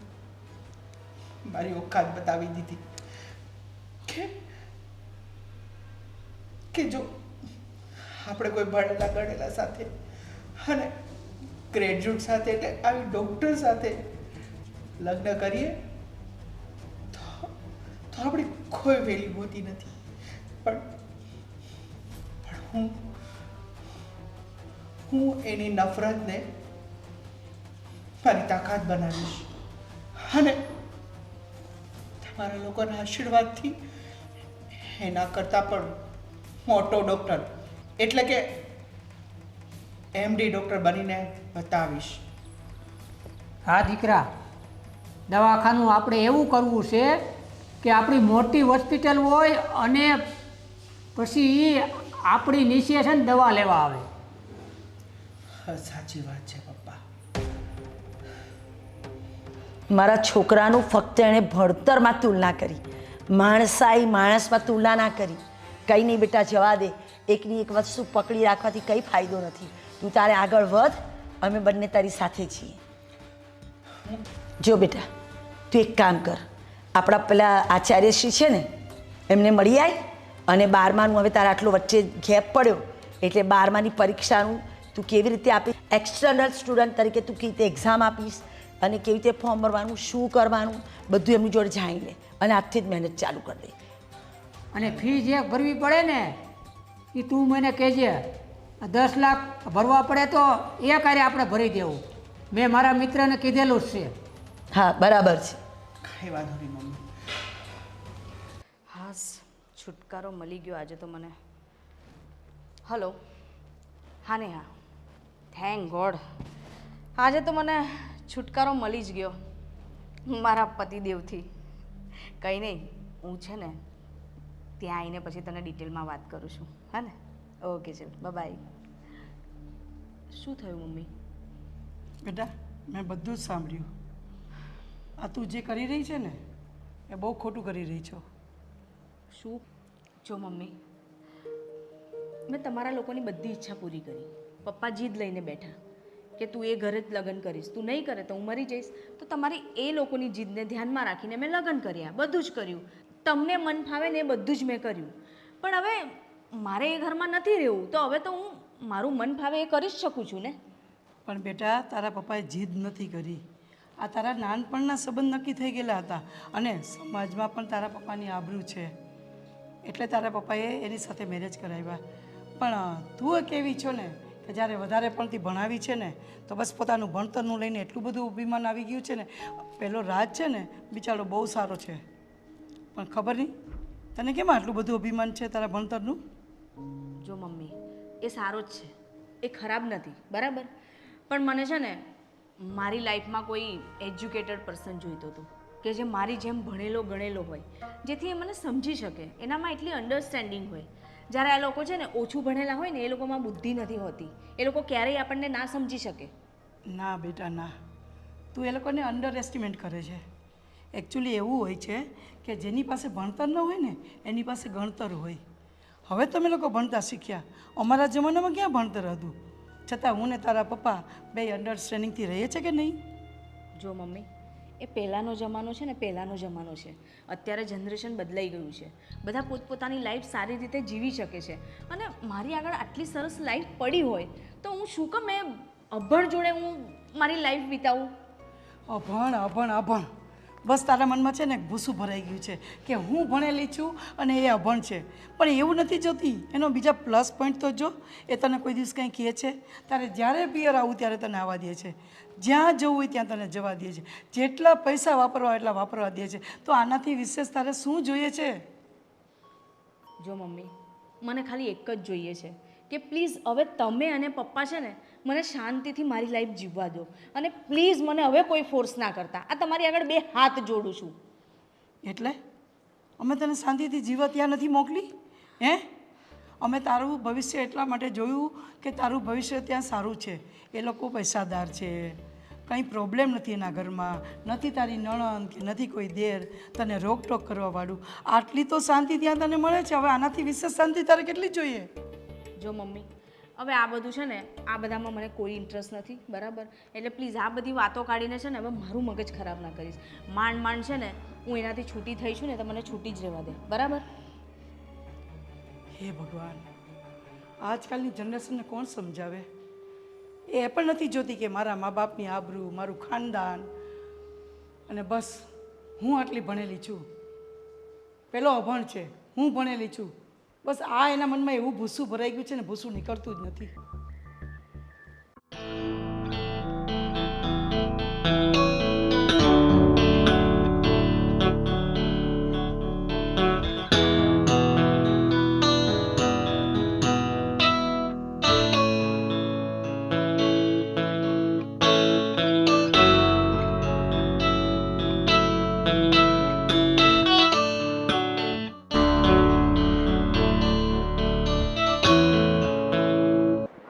મારી ઓકાત બતાવી દીધી કે જો આપણે કોઈ ભણેલા ગણેલા સાથે અને ગ્રેજ્યુએટ સાથે એટલે આવી ડૉક્ટર સાથે લગ્ન કરીએ તો આપણી કોઈ વેલ્યુ હોતી નથી. પણ હું એની નફરતને મારી તાકાત બનાવીશ અને તમારા લોકોના આશીર્વાદથી એના કરતાં પણ મોટો ડૉક્ટર એટલે કે MD ડૉક્ટર બનીને બતાવીશ. હા દીકરા, દવાખાનું આપણે એવું કરવું છે કે આપણી મોટી હોસ્પિટલ હોય અને પછી આપણી નીચે છે ને દવા લેવા આવે. સાચી વાત છે પપ્પા. મારા છોકરાનું ફક્ત એણે ભણતરમાં તુલના કરી, માણસાઈ માણસમાં તુલના ના કરી. કંઈ નહીં બેટા, જવા દે. એકની એક વસ્તુ પકડી રાખવાથી કંઈ ફાયદો નથી. તું તારે આગળ વધ, અમે બંને તારી સાથે છીએ. જો બેટા, તું એક કામ કર, આપણા પેલા આચાર્યશ્રી છે ને એમને મળી આય અને 12માનું હવે તારા આટલો વચ્ચે ગેપ પડ્યો એટલે 12માની પરીક્ષાનું તું કેવી રીતે આપીશ, એક્સટર્નલ સ્ટુડન્ટ તરીકે તું કેવી રીતે એક્ઝામ આપીશ અને કેવી રીતે ફોર્મ ભરવાનું, શું કરવાનું, બધું એમની જોડે જાણી લે અને આજથી જ મહેનત ચાલુ કરી દે. અને ફી જે ભરવી પડે ને એ તું મને કહેજે. 10 લાખ ભરવા પડે તો એ કાર્ય આપણે ભરી દેવું. મેં મારા મિત્રને કીધેલું જ છે. હા, બરાબર છે. કાંઈ વાંધો નહીં મમ્મી. હાસ, છુટકારો મળી ગયો આજે તો મને. હલો, હા ને હા, થેન્ક ગોડ. આજે તો મને છુટકારો મળી જ ગયો મારા પતિદેવથી. કંઈ નહીં, હું છે ને ત્યાં આવીને પછી તને ડિટેલમાં વાત કરું છું. હા ને? ઓકે, ચલ, બાય. શું થયું મમ્મી? બેટા, મેં બધું જ સાંભળ્યું. આ તું જે કરી રહી છે ને એ બહુ ખોટું કરી રહી છો. શું? જો મમ્મી, મેં તમારા લોકોની બધી ઈચ્છા પૂરી કરી. પપ્પા જીદ લઈને બેઠા કે તું એ ઘરે જ લગ્ન કરીશ, તું નહીં કરે તો હું મરી જઈશ. તો તમારી એ લોકોની જીદને ધ્યાનમાં રાખીને મેં લગ્ન કર્યા, બધું જ કર્યું. તમને મન ફાવે ને એ બધું જ મેં કર્યું. પણ હવે મારે એ ઘરમાં નથી રહેવું, તો હવે તો હું મારું મન ફાવે એ કરી જ શકું છું ને. પણ બેટા, તારા પપ્પાએ જીદ નથી કરી. આ તારા નાનપણના સંબંધ નક્કી થઈ ગયેલા હતા અને સમાજમાં પણ તારા પપ્પાની આબરૂ છે એટલે તારા પપ્પાએ એની સાથે મેરેજ કરાવ્યા. પણ તું કેવી છો ને કે જ્યારે વધારે પડતી ભણાવી છે ને તો બસ પોતાનું ભણતરનું લઈને એટલું બધું અભિમાન આવી ગયું છે ને. પેલો રાજ છે ને બિચારો બહુ સારો છે, પણ ખબર નહીં તને કેમ આટલું બધું અભિમાન છે તારા ભણતરનું? જો મમ્મી, એ સારો જ છે, એ ખરાબ નથી, બરાબર. પણ મને છે ને મારી લાઈફમાં કોઈ એજ્યુકેટેડ પર્સન જોઈતો હતો કે જે મારી જેમ ભણેલો ગણેલો હોય, જેથી એ મને સમજી શકે, એનામાં એટલી અન્ડરસ્ટેન્ડિંગ હોય. જ્યારે આ લોકો છે ને ઓછું ભણેલા હોય ને એ લોકોમાં બુદ્ધિ નથી હોતી, એ લોકો ક્યારેય આપણને ના સમજી શકે. ના બેટા ના, તું એ લોકોને અંડર એસ્ટિમેટ કરે છે. એકચ્યુઅલી એવું હોય છે કે જેની પાસે ભણતર ન હોય ને એની પાસે ગણતર હોય. હવે તમે લોકો ભણતા શીખ્યા, અમારા જમાનામાં ક્યાં ભણતર હતું? છતાં હું ને તારા પપ્પા બે અન્ડરસ્ટેન્ડિંગથી રહીએ છે કે નહીં? જો મમ્મી, એ પહેલાંનો જમાનો છે ને પહેલાંનો જમાનો છે. અત્યારે જનરેશન બદલાઈ ગયું છે, બધા પોતપોતાની લાઈફ સારી રીતે જીવી શકે છે. અને મારી આગળ આટલી સરસ લાઈફ પડી હોય તો હું શું કામ મેં અભણ જોડે હું મારી લાઈફ વિતાવું? અભણ અભણ અભણ, બસ તારા મનમાં છે ને ભૂસું ભરાઈ ગયું છે કે હું ભણેલી છું અને એ અભણ છે. પણ એવું નથી જોતી, એનો બીજા પ્લસ પોઈન્ટ તો જો. એ તને કોઈ દિવસ કંઈ કહે છે? તારે જ્યારે પિયર આવું ત્યારે તને આવવા દે છે, જ્યાં જવું હોય ત્યાં તને જવા દે છે, જેટલા પૈસા વાપરવા એટલા વાપરવા દે છે. તો આનાથી વિશેષ તારે શું જોઈએ છે? જો મમ્મી, મને ખાલી એક જ જોઈએ છે કે પ્લીઝ હવે તમે અને પપ્પા છે ને મને શાંતિથી મારી લાઈફ જીવવા દો, અને પ્લીઝ મને હવે કોઈ ફોર્સ ના કરતા. આ તમારી આગળ 2 હાથ જોડું છું. એટલે અમે તને શાંતિથી જીવવા ત્યાં નથી મોકલી? હે, અમે તારું ભવિષ્ય એટલા માટે જોયું કે તારું ભવિષ્ય ત્યાં સારું છે. એ લોકો પૈસાદાર છે, કંઈ પ્રોબ્લેમ નથી એના ઘરમાં, નથી તારી નણંદ કે નથી કોઈ દેર તને રોકટોક કરવાવાળું. આટલી તો શાંતિ ત્યાં તને મળે છે. હવે આનાથી વિશેષ શાંતિ તારે કેટલી જોઈએ? જો મમ્મી, હવે આ બધું છે ને, આ બધામાં મને કોઈ ઇન્ટરેસ્ટ નથી, બરાબર? એટલે પ્લીઝ આ બધી વાતો કાઢીને છે ને હવે મારું મગજ ખરાબ ના કરીશ. માંડ છે ને હું એનાથી છૂટી થઈ છું ને, તો મને છૂટી જ રહેવા દે, બરાબર? હે ભગવાન, આજકાલની જનરેશનને કોણ સમજાવે? એ પણ નથી જોતી કે મારા મા બાપની આબરૂ, મારું ખાનદાન, અને બસ હું આટલી ભણેલી છું, પેલો અભણ છે, હું ભણેલી છું. બસ આ એના મનમાં એવું ભૂસું ભરાઈ ગયું છે ને, ભૂસું નીકળતું જ નથી.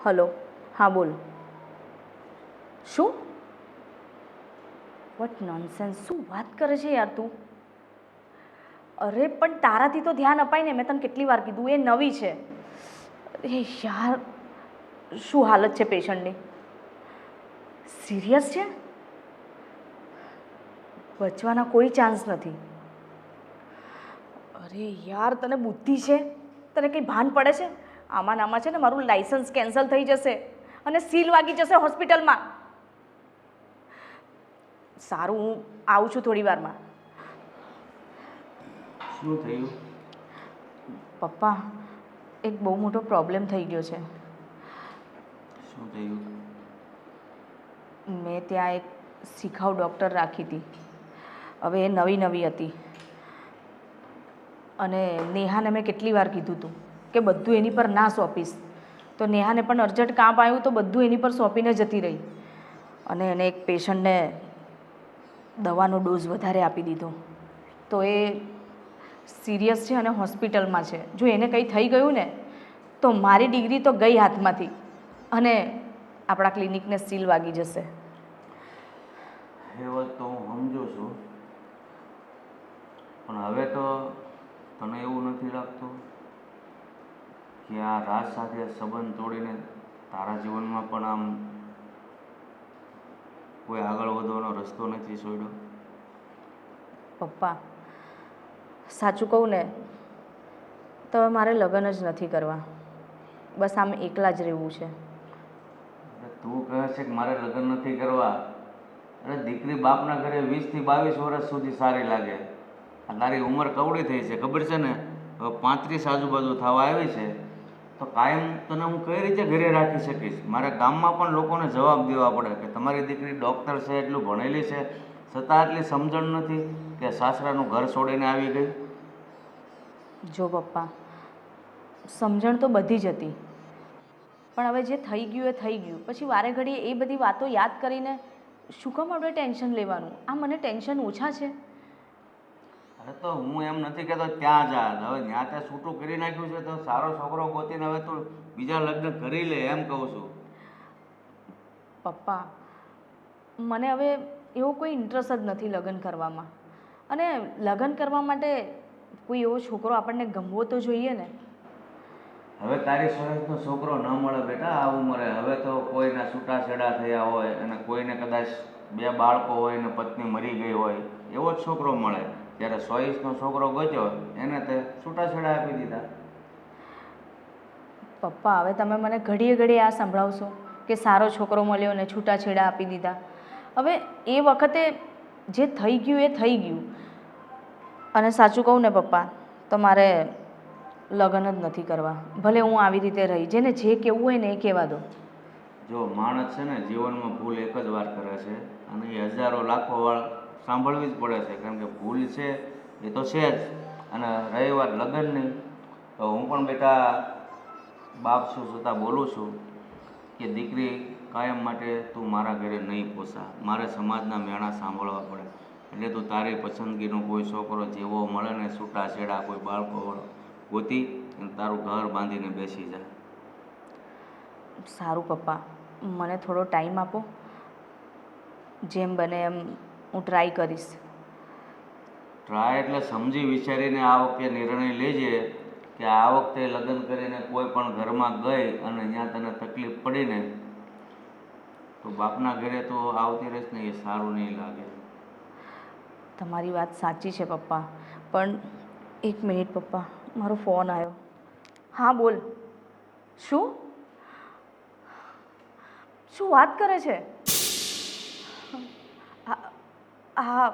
હલો, હા બોલ. શું? What nonsense! શું વાત કરે છે યાર તું? અરે પણ તારાથી તો ધ્યાન અપાય ને, મેં તને કેટલી વાર કીધું, એ નવી છે. અરે યાર, શું હાલત છે પેશન્ટની? સિરિયસ છે? બચવાના કોઈ ચાન્સ નથી? અરે યાર, તને બુદ્ધિ છે? તને કંઈ ભાન પડે છે? આમાં નામાં છે ને મારું લાઇસન્સ કેન્સલ થઈ જશે અને સીલ વાગી જશે હોસ્પિટલમાં. સારું, હું આવું છું થોડી વારમાં. શું થયું? પપ્પા, એક બહુ મોટો પ્રોબ્લેમ થઈ ગયો છે. શું થયું? મેં ત્યાં એક શિખાઉ ડૉક્ટર રાખી હતી. હવે એ નવી હતી, અને નેહાને મેં કેટલી વાર કીધું હતું કે બધું એની પર ના સોંપીશ, તો નેહાને પણ અર્જન્ટ કામ આવ્યું તો બધું એની પર સોંપીને જતી રહી, અને એને એક પેશન્ટને દવાનો ડોઝ વધારે આપી દીધો. તો એ સિરિયસ છે અને હોસ્પિટલમાં છે. જો એને કંઈ થઈ ગયું ને તો મારી ડિગ્રી તો ગઈ હાથમાંથી, અને આપણા ક્લિનિકને સીલ વાગી જશે. એ વાત તો હું સમજુ છું, પણ હવે તો તને એવું નથી લાગતું કે આ રાજ સાથે સંબંધ તોડીને તારા જીવનમાં પણ આમ કોઈ આગળ વધવાનો રસ્તો નથી છોડ્યો? પપ્પા, સાચું કહું ને તો હવે મારે લગ્ન જ નથી કરવા, બસ આમ એકલા જ રહેવું છે. તું કહે છે કે મારે લગ્ન નથી કરવા? અરે દીકરી બાપના ઘરે 20 થી 22 વર્ષ સુધી સારી લાગે. આ તારી ઉંમર કવડી થઈ છે, ખબર છે ને? હવે 35 આજુબાજુ થવા આવી છે, તો કાયમ તને હું કઈ રીતે ઘરે રાખી શકીશ? મારે ગામમાં પણ લોકોને જવાબ દેવા પડે કે તમારી દીકરી ડૉક્ટર છે, એટલું ભણેલી છે, છતાં આટલી સમજણ નથી કે સાસરાનું ઘર છોડીને આવી ગઈ. જો પપ્પા, સમજણ તો બધી જ હતી, પણ હવે જે થઈ ગયું એ થઈ ગયું. પછી વારે ઘડીએ એ બધી વાતો યાદ કરીને શું કામ આપણે ટેન્શન લેવાનું? આ મને ટેન્શન ઓછા છે. અરે તો હું એમ નથી કહેતો ત્યાં જા, હવે ત્યાં તે છૂટું કરી નાખ્યું છે તો સારો છોકરો ગોતીને હવે તું બીજા લગ્ન કરી લે, એમ કહું છું. પપ્પા, મને હવે એવો કોઈ ઇન્ટરેસ્ટ જ નથી લગ્ન કરવામાં, અને લગ્ન કરવા માટે કોઈ એવો છોકરો આપણને ગમવો તો જોઈએ ને. હવે તારી સરસનો છોકરો ન મળે બેટા આ ઉંમરે. હવે તો કોઈના છૂટાછેડા થયા હોય અને કોઈને કદાચ 2 બાળકો હોય ને પત્ની મરી ગઈ હોય, એવો જ છોકરો મળે. જ્યારે 24નો છોકરો ગોત્યો એને તે છૂટાછેડા આપી દીધા. પપ્પા, હવે તમે મને ઘડીએ ઘડીએ આ સંભળાવશો કે સારો છોકરો મળ્યો ને છૂટાછેડા આપી દીધા? હવે એ વખતે જે થઈ ગયું એ થઈ ગયું, અને સાચું કહું ને પપ્પા, તો મારે લગ્ન જ નથી કરવા. ભલે હું આવી રીતે રહી, જેને જે કહેવું હોય ને એ કહેવા દો. જો માણસ છે ને જીવનમાં ભૂલ એક જ વાર કરે છે, અને એ હજારો લાખો વાર સાંભળવી જ પડે છે, કારણ કે ભૂલ છે એ તો છે જ. અને રહી વાત લગ્નની, તો હું પણ બેટા બાપ છું છતાં બોલું છું કે દીકરી કાયમ માટે તું મારા ઘરે નહીં પોસા. મારે સમાજના મેણા સાંભળવા પડે. એટલે તું તારી પસંદગીનો કોઈ છોકરો જેવો મળે ને છૂટાછેડા કોઈ બાળકો ગોતી અને તારું ઘર બાંધીને બેસી જાય. સારું પપ્પા, મને થોડો ટાઈમ આપો. જેમ બને એમ હું ટ્રાય કરીશ. ટ્રાય એટલે સમજી વિચારીને આ વખતે નિર્ણય લેજે કે આ વખતે લગ્ન કરીને કોઈ પણ ઘરમાં ગઈ અને ત્યાં તને તકલીફ પડીને તો બાપના ઘરે તો આવતી રહીશ ને, એ સારું નહીં લાગે. તમારી વાત સાચી છે પપ્પા, પણ એક મિનિટ પપ્પા, મારો ફોન આવ્યો. હા બોલ. શું શું વાત કરે છે? હા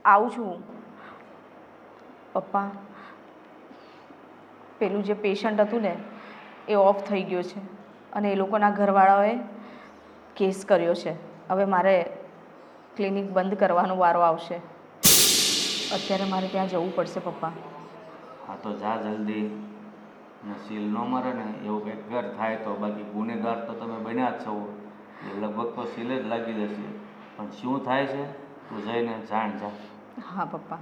આવું છું પપ્પા. પેલું જે પેશન્ટ હતું ને એ ઓફ થઈ ગયો છે અને એ લોકોના ઘરવાળાઓએ કેસ કર્યો છે. હવે મારે ક્લિનિક બંધ કરવાનો વારો આવશે. અત્યારે મારે ત્યાં જવું પડશે પપ્પા. હા તો જા જલ્દી. અને સીલ ન મરે ને એવું કંઈક ઘર થાય તો. બાકી ગુનેગાર તો તમે બન્યા જ છો, એ લગભગ તો સીલ જ લાગી જશે. પણ શું થાય છે તું જઈને જાણ જા. હા પપ્પા.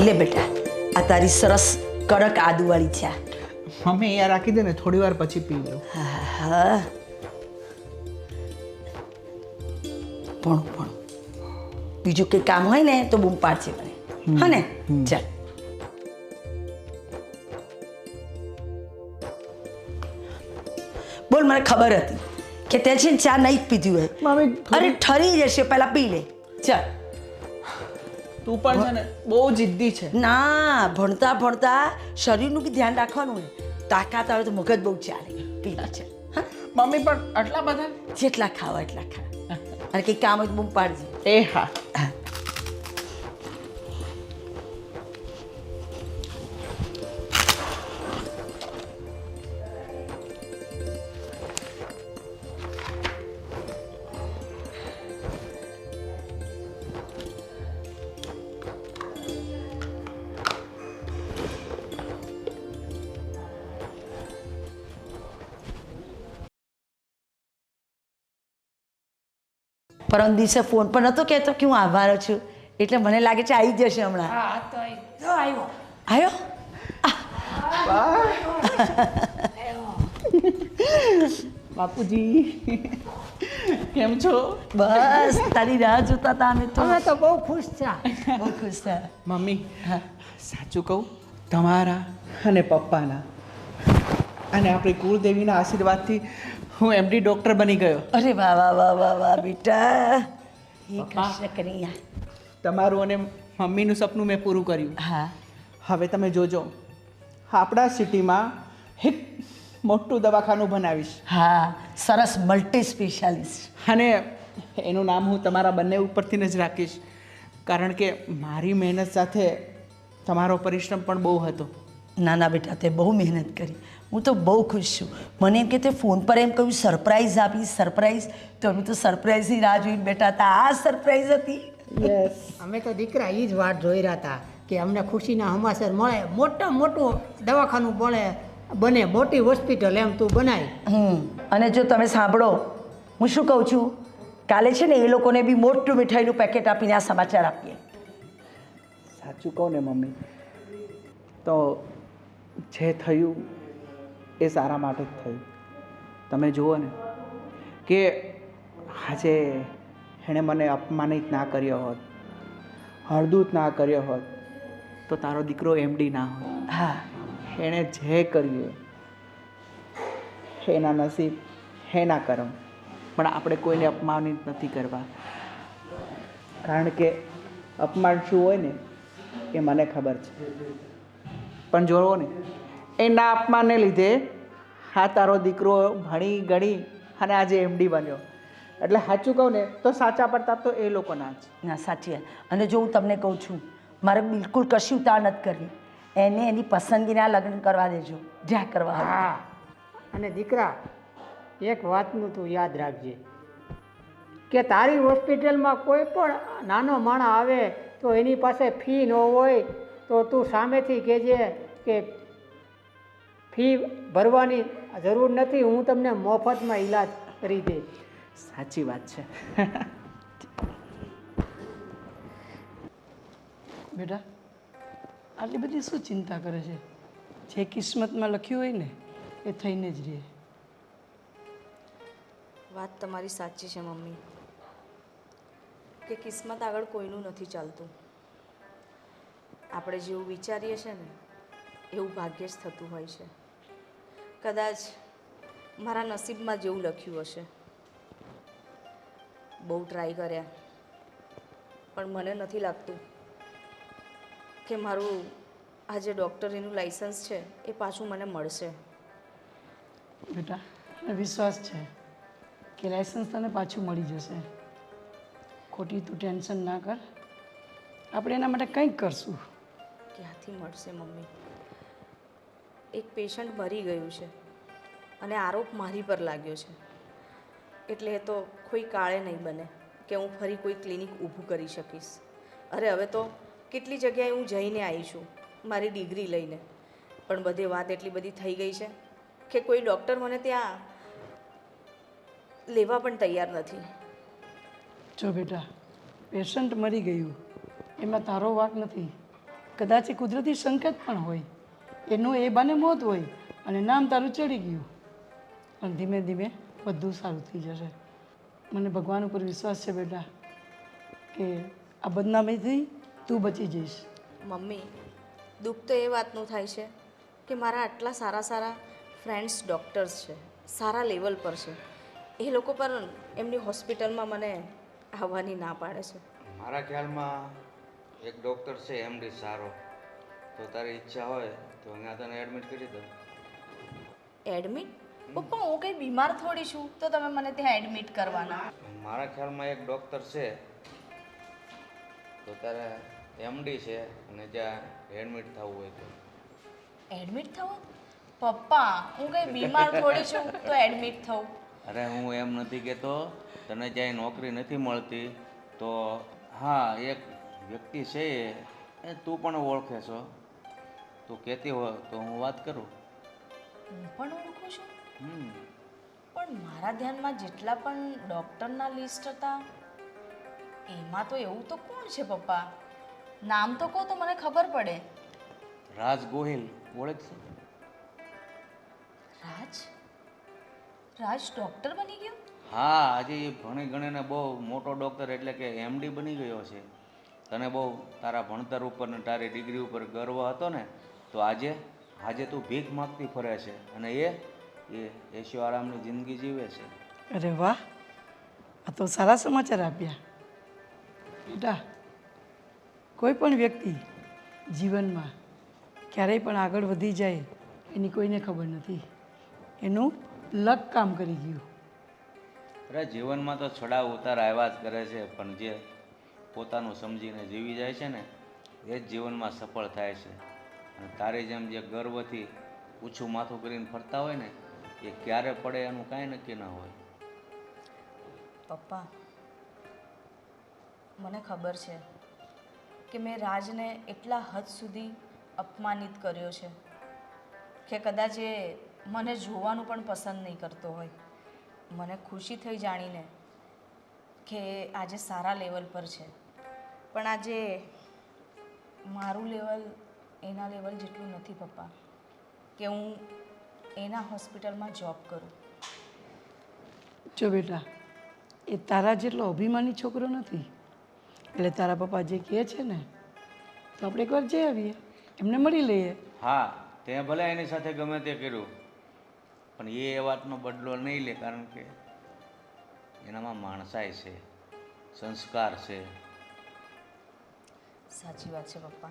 લે બેટા, આ તારી સરસ કડક આદુવાળી ચા. મમ્મી અહીંયા રાખી દે ને, થોડી વાર પછી પી લઉં. હા પણ બીજું કંઈ કામ હોય ને તો બૂમ પાડશે મને, હા ને? ચાલ. બોલ, મને ખબર હતી કે તે છે ને ચા નહીં જ પીધી હોય. મમ્મી અરે ઠરી જશે, પહેલા પી લે. ચાલ. તું પણ છે ને બહુ જિદ્દી છે. ના, ભણતા ભણતા શરીરનું બી ધ્યાન રાખવાનું હોય. તાકાત આવે તો મગજ બહુ ચાલે. પી લે. ચાલ. હા, મમ્મી પણ આટલા બધા? જેટલા ખાવા એટલા ખા. અને કંઈ કામ હોય તો બૂમ પાડજે. એ હા. પરમ દિવસે ફોન પર નહોતો કહેતો કે હું આભાર છું, એટલે મને લાગે છે આવી જશે હમણાં. હા તો આવ્યો. આવ્યો? બાપુજી કેમ છો? બસ તારી રાહ જોતા હતા અમે તો. અમે તો બહુ ખુશ થયા. બહુ ખુશ થયા. મમ્મી સાચું કહું, તમારા અને પપ્પાના અને આપણી કુળદેવીના આશીર્વાદથી હું એમડી ડૉક્ટર બની ગયો. અરે વાહ વાહ વાહ વાહ વાહ બેટા, એ કૃષ્ણ કનૈયા. તમારું અને મમ્મીનું સપનું મેં પૂરું કર્યું. હા, હવે તમે જોજો, આપણા સિટીમાં એક મોટું દવાખાનું બનાવીશ હા, સરસ મલ્ટી સ્પેશિયાલિસ્ટ. અને એનું નામ હું તમારા બંને ઉપરથી જ રાખીશ, કારણ કે મારી મહેનત સાથે તમારો પરિશ્રમ પણ બહુ હતો. ના ના બેટા, તે બહુ મહેનત કરી. હું તો બહુ ખુશ છું. મને એમ કે તે ફોન પર એમ કહ્યું સરપ્રાઈઝ આપીશ, સરપ્રાઈઝ. તો અમે તો સરપ્રાઈઝની રાહ જોઈને બેઠા હતા. આ સરપ્રાઈઝ હતી. યસ. અમે તો દીકરા એ જ વાટ જોઈ રહ્યા હતા કે અમને ખુશીના સમાચાર મળે, મોટું દવાખાનું બને, મોટી હોસ્પિટલ એમ તું બનાય. અને જો તમે સાંભળો, હું શું કહું છું, કાલે છે ને એ લોકોને બી મોટું મીઠાઈનું પેકેટ આપીને આ સમાચાર આપીએ. સાચું કહું ને મમ્મી, તો જે થયું એ સારા માટે જ થયું. તમે જુઓ ને કે આજે એણે મને અપમાનિત ના કર્યો હોત, હળદૂત ના કર્યો હોત, તો તારો દીકરો એમડી ના હોત. હા, એણે જે કર્યું એના નસીબ, એના કર્મ. પણ આપણે કોઈને અપમાનિત નથી કરવા, કારણ કે અપમાન શું હોય ને એ મને ખબર છે. પણ જોવો ને, એના અપમાનને લીધે હા તારો દીકરો ભણી ગણી અને આજે એમડી બન્યો. એટલે સાચું કહું ને તો સાચા પડતા તો એ લોકોના જ. ના સાચી વાત. અને જો હું તમને કહું છું, મારે બિલકુલ કશી ઉતાર નથી કરવી. એને એની પસંદગીના લગ્ન કરવા દેજો, જ્યાં કરવા હોય. હા, અને દીકરા એક વાતનું તું યાદ રાખજે કે તારી હોસ્પિટલમાં કોઈ પણ નાનો માણસ આવે તો એની પાસે ફી ન હોય તો તું સામેથી કહેજે કે ફી ભરવાની જરૂર નથી, હું તમને મફતમાં ઈલાજ કરી દે. સાચી વાત છે. બેટા આટલી બધી શું ચિંતા કરે છે? જે કિસ્મતમાં લખ્યું હોય ને એ થઈને જ રહે. વાત તમારી સાચી છે મમ્મી કે કિસ્મત આગળ કોઈનું નથી ચાલતું. આપણે જેવું વિચારીએ છીએ ને એવું ભાગ્યે જ થતું હોય છે. કદાચ મારા નસીબમાં જેવું લખ્યું હશે. બહુ ટ્રાય કર્યા પણ મને નથી લાગતું કે મારું આ જે ડૉક્ટરીનું લાઇસન્સ છે એ પાછું મને મળશે. બેટા મને વિશ્વાસ છે કે લાઇસન્સ તને પાછું મળી જશે. ખોટી તું ટેન્શન ના કર, આપણે એના માટે કંઈક કરશું. ક્યાંથી મળશે મમ્મી? એક પેશન્ટ મરી ગયું છે અને આરોપ મારી પર લાગ્યો છે એટલે એ તો કોઈ કાળે નહીં બને કે હું ફરી કોઈ ક્લિનિક ઊભું કરી શકીશ. અરે હવે તો કેટલી જગ્યાએ હું જઈને આવી છું મારી ડિગ્રી લઈને, પણ બધે વાત એટલી બધી થઈ ગઈ છે કે કોઈ ડૉક્ટર મને ત્યાં લેવા પણ તૈયાર નથી. જો બેટા પેશન્ટ મરી ગયું એમાં તારો વાંક નથી. કદાચ એ કુદરતી સંકેત પણ હોય, એનું એ બાને મોત હોય અને નામ તારું ચડી ગયું. પણ ધીમે ધીમે બધું સારું થઈ જશે. મને ભગવાન ઉપર વિશ્વાસ છે બેટા કે આ બદનામીથી તું બચી જઈશ. મમ્મી દુઃખ તો એ વાતનું થાય છે કે મારા આટલા સારા સારા ફ્રેન્ડ્સ ડૉક્ટર્સ છે, સારા લેવલ પર છે, એ લોકો પર એમની હોસ્પિટલમાં મને આવવાની ના પાડે છે. મારા ખ્યાલમાં એક ડૉક્ટર છે એમડી સારો, તો તારી ઈચ્છા હોય તો અહીંયા તને એડમિટ કરી દઉં. એડમિટ? પપ્પા હું કંઈ બીમાર થોડી છું તો તમે મને ત્યાં એડમિટ કરવાના? મારા ખ્યાલમાં એક ડૉક્ટર છે, તો તારે એમડી છે અને જ્યાં એડમિટ થવું હોય તો. એડમિટ થવું? પપ્પા હું કંઈ બીમાર થોડી છું તો એડમિટ થવું? અરે હું એમ નથી કહેતો, તને જ્યાં નોકરી નથી મળતી તો હા એક વ્યક્તિ છે એ તું પણ ઓળખે છો, તું કહેતી હોય તો હું વાત કરું. હું પણ ઓળખું છું હમ પણ મારા ધ્યાનમાં જેટલા પણ ડૉક્ટરના લિસ્ટ હતા એમાં તો એવું તો કોણ છે પપ્પા? નામ તો કહો તો મને ખબર પડે. રાજ ગોહિલ ઓળખશે? રાજ? રાજ ડૉક્ટર બની ગયો? હા, આજે એ ભણી ગણીને બહુ મોટો ડૉક્ટર એટલે કે એમડી બની ગયો છે. તને બહુ તારા ભણતર ઉપર ને તારી ડિગ્રી ઉપર ગર્વ હતો ને, તો આજે તું ભીખ માગતી ફરે છે અને એ એશો આરામની જિંદગી જીવે છે. અરે વાહ, આ તો સારા સમાચાર આપ્યા. બેટા કોઈ પણ વ્યક્તિ જીવનમાં ક્યારેય પણ આગળ વધી જાય એની કોઈને ખબર નથી. એનું લક કામ કરી ગયું. અરે જીવનમાં તો ચડાવ ઉતાર આવ્યા જ કરે છે, પણ જે પોતાનું સમજીને જીવી જાય છે ને એ જ જીવનમાં સફળ થાય છે. અને તારી જેમ જે ગર્વથી ઊંચું માથું કરીને ફરતા હોય ને એ ક્યારે પડે એનું કાંઈ નક્કી ના હોય. પપ્પા મને ખબર છે કે મેં રાજને એટલા હદ સુધી અપમાનિત કર્યો છે કે કદાચ એ મને જોવાનું પણ પસંદ નહીં કરતો હોય. મને ખુશી થઈ જાણીને કે આજે સારા લેવલ પર છે, પણ આજે મારું લેવલ એના લેવલ જેટલું નથી પપ્પા કે હું એના હોસ્પિટલમાં જોબ કરું. જો બેટા એ તારા જેટલો અભિમાની છોકરો નથી, એટલે તારા પપ્પા જે કહે છે ને તો આપણે એકવાર જઈ આવીએ, એમને મળી લઈએ. હા, તે ભલે એની સાથે ગમે તે કર્યું પણ એ વાતનો બદલો નહીં લે, કારણ કે એનામાં માણસાઈ છે, સંસ્કાર છે. સાચી વાત છે પપ્પા.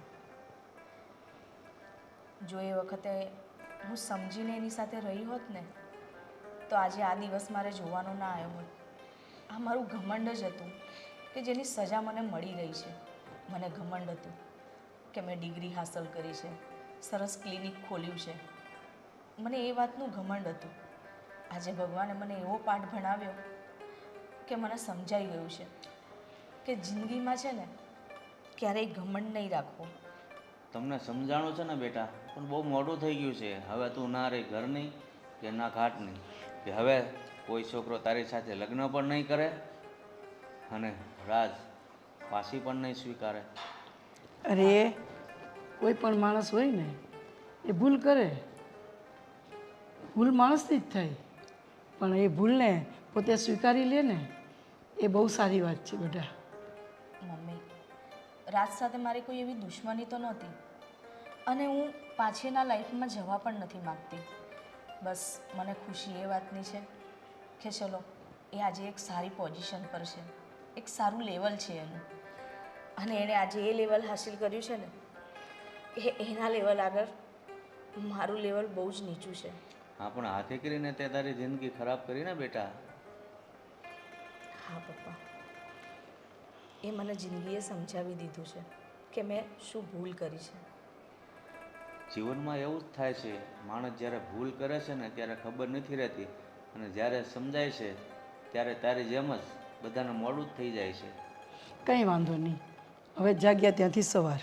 જો એ વખતે હું સમજીને એની સાથે રહી હોત ને તો આજે આ દિવસ મારે જોવાનો ના આવ્યો હોત. આ મારું ઘમંડ જ હતું કે જેની સજા મને મળી રહી છે. મને ઘમંડ હતું કે મેં ડિગ્રી હાંસલ કરી છે, સરસ ક્લિનિક ખોલ્યું છે. મને એ વાતનું ઘમંડ હતું. આજે ભગવાને મને એવો પાઠ ભણાવ્યો કે મને સમજાઈ ગયું છે કે જિંદગીમાં છે ને ક્યારેય ઘમંડ નહીં રાખવો. તમને સમજાણું છે ને બેટા, પણ બહુ મોડું થઈ ગયું છે. હવે તું ના રહી ઘરની કે ના ઘાટની, કે હવે કોઈ છોકરો તારી સાથે લગ્ન પણ નહીં કરે અને રાજ પાછી પણ નહીં સ્વીકારે. અરે કોઈ પણ માણસ હોય ને એ ભૂલ કરે, ભૂલ માણસથી જ થાય, પણ એ ભૂલને પોતે સ્વીકારી લે ને એ બહુ સારી વાત છે બેટા. મમ્મી, રાજ સાથે મારી કોઈ એવી દુશ્મની તો નહોતી અને હું પાછળના લાઈફમાં જવા પણ નથી માગતી. બસ મને ખુશી એ વાતની છે કે ચલો એ આજે એક સારી પોઝિશન પર છે, એક સારું લેવલ છે એનું, અને એણે આજે એ લેવલ હાસિલ કર્યું છે ને એના લેવલ આગળ મારું લેવલ બહુ જ નીચું છે. હા, પણ હાથે કરીને તે તારી જિંદગી ખરાબ કરી ને બેટા. હા પપ્પા, એ મને જિંદગીએ સમજાવી દીધું છે કે મેં શું ભૂલ કરી છે. જીવનમાં એવું જ થાય છે, માણસ જ્યારે ભૂલ કરે છે ને ત્યારે ખબર નથી રહેતી, અને જ્યારે સમજાય છે ત્યારે તારી જેમ જ બધાને મોડું જ થઈ જાય છે. કંઈ વાંધો નહીં, હવે જાગ્યા ત્યાંથી સવાર.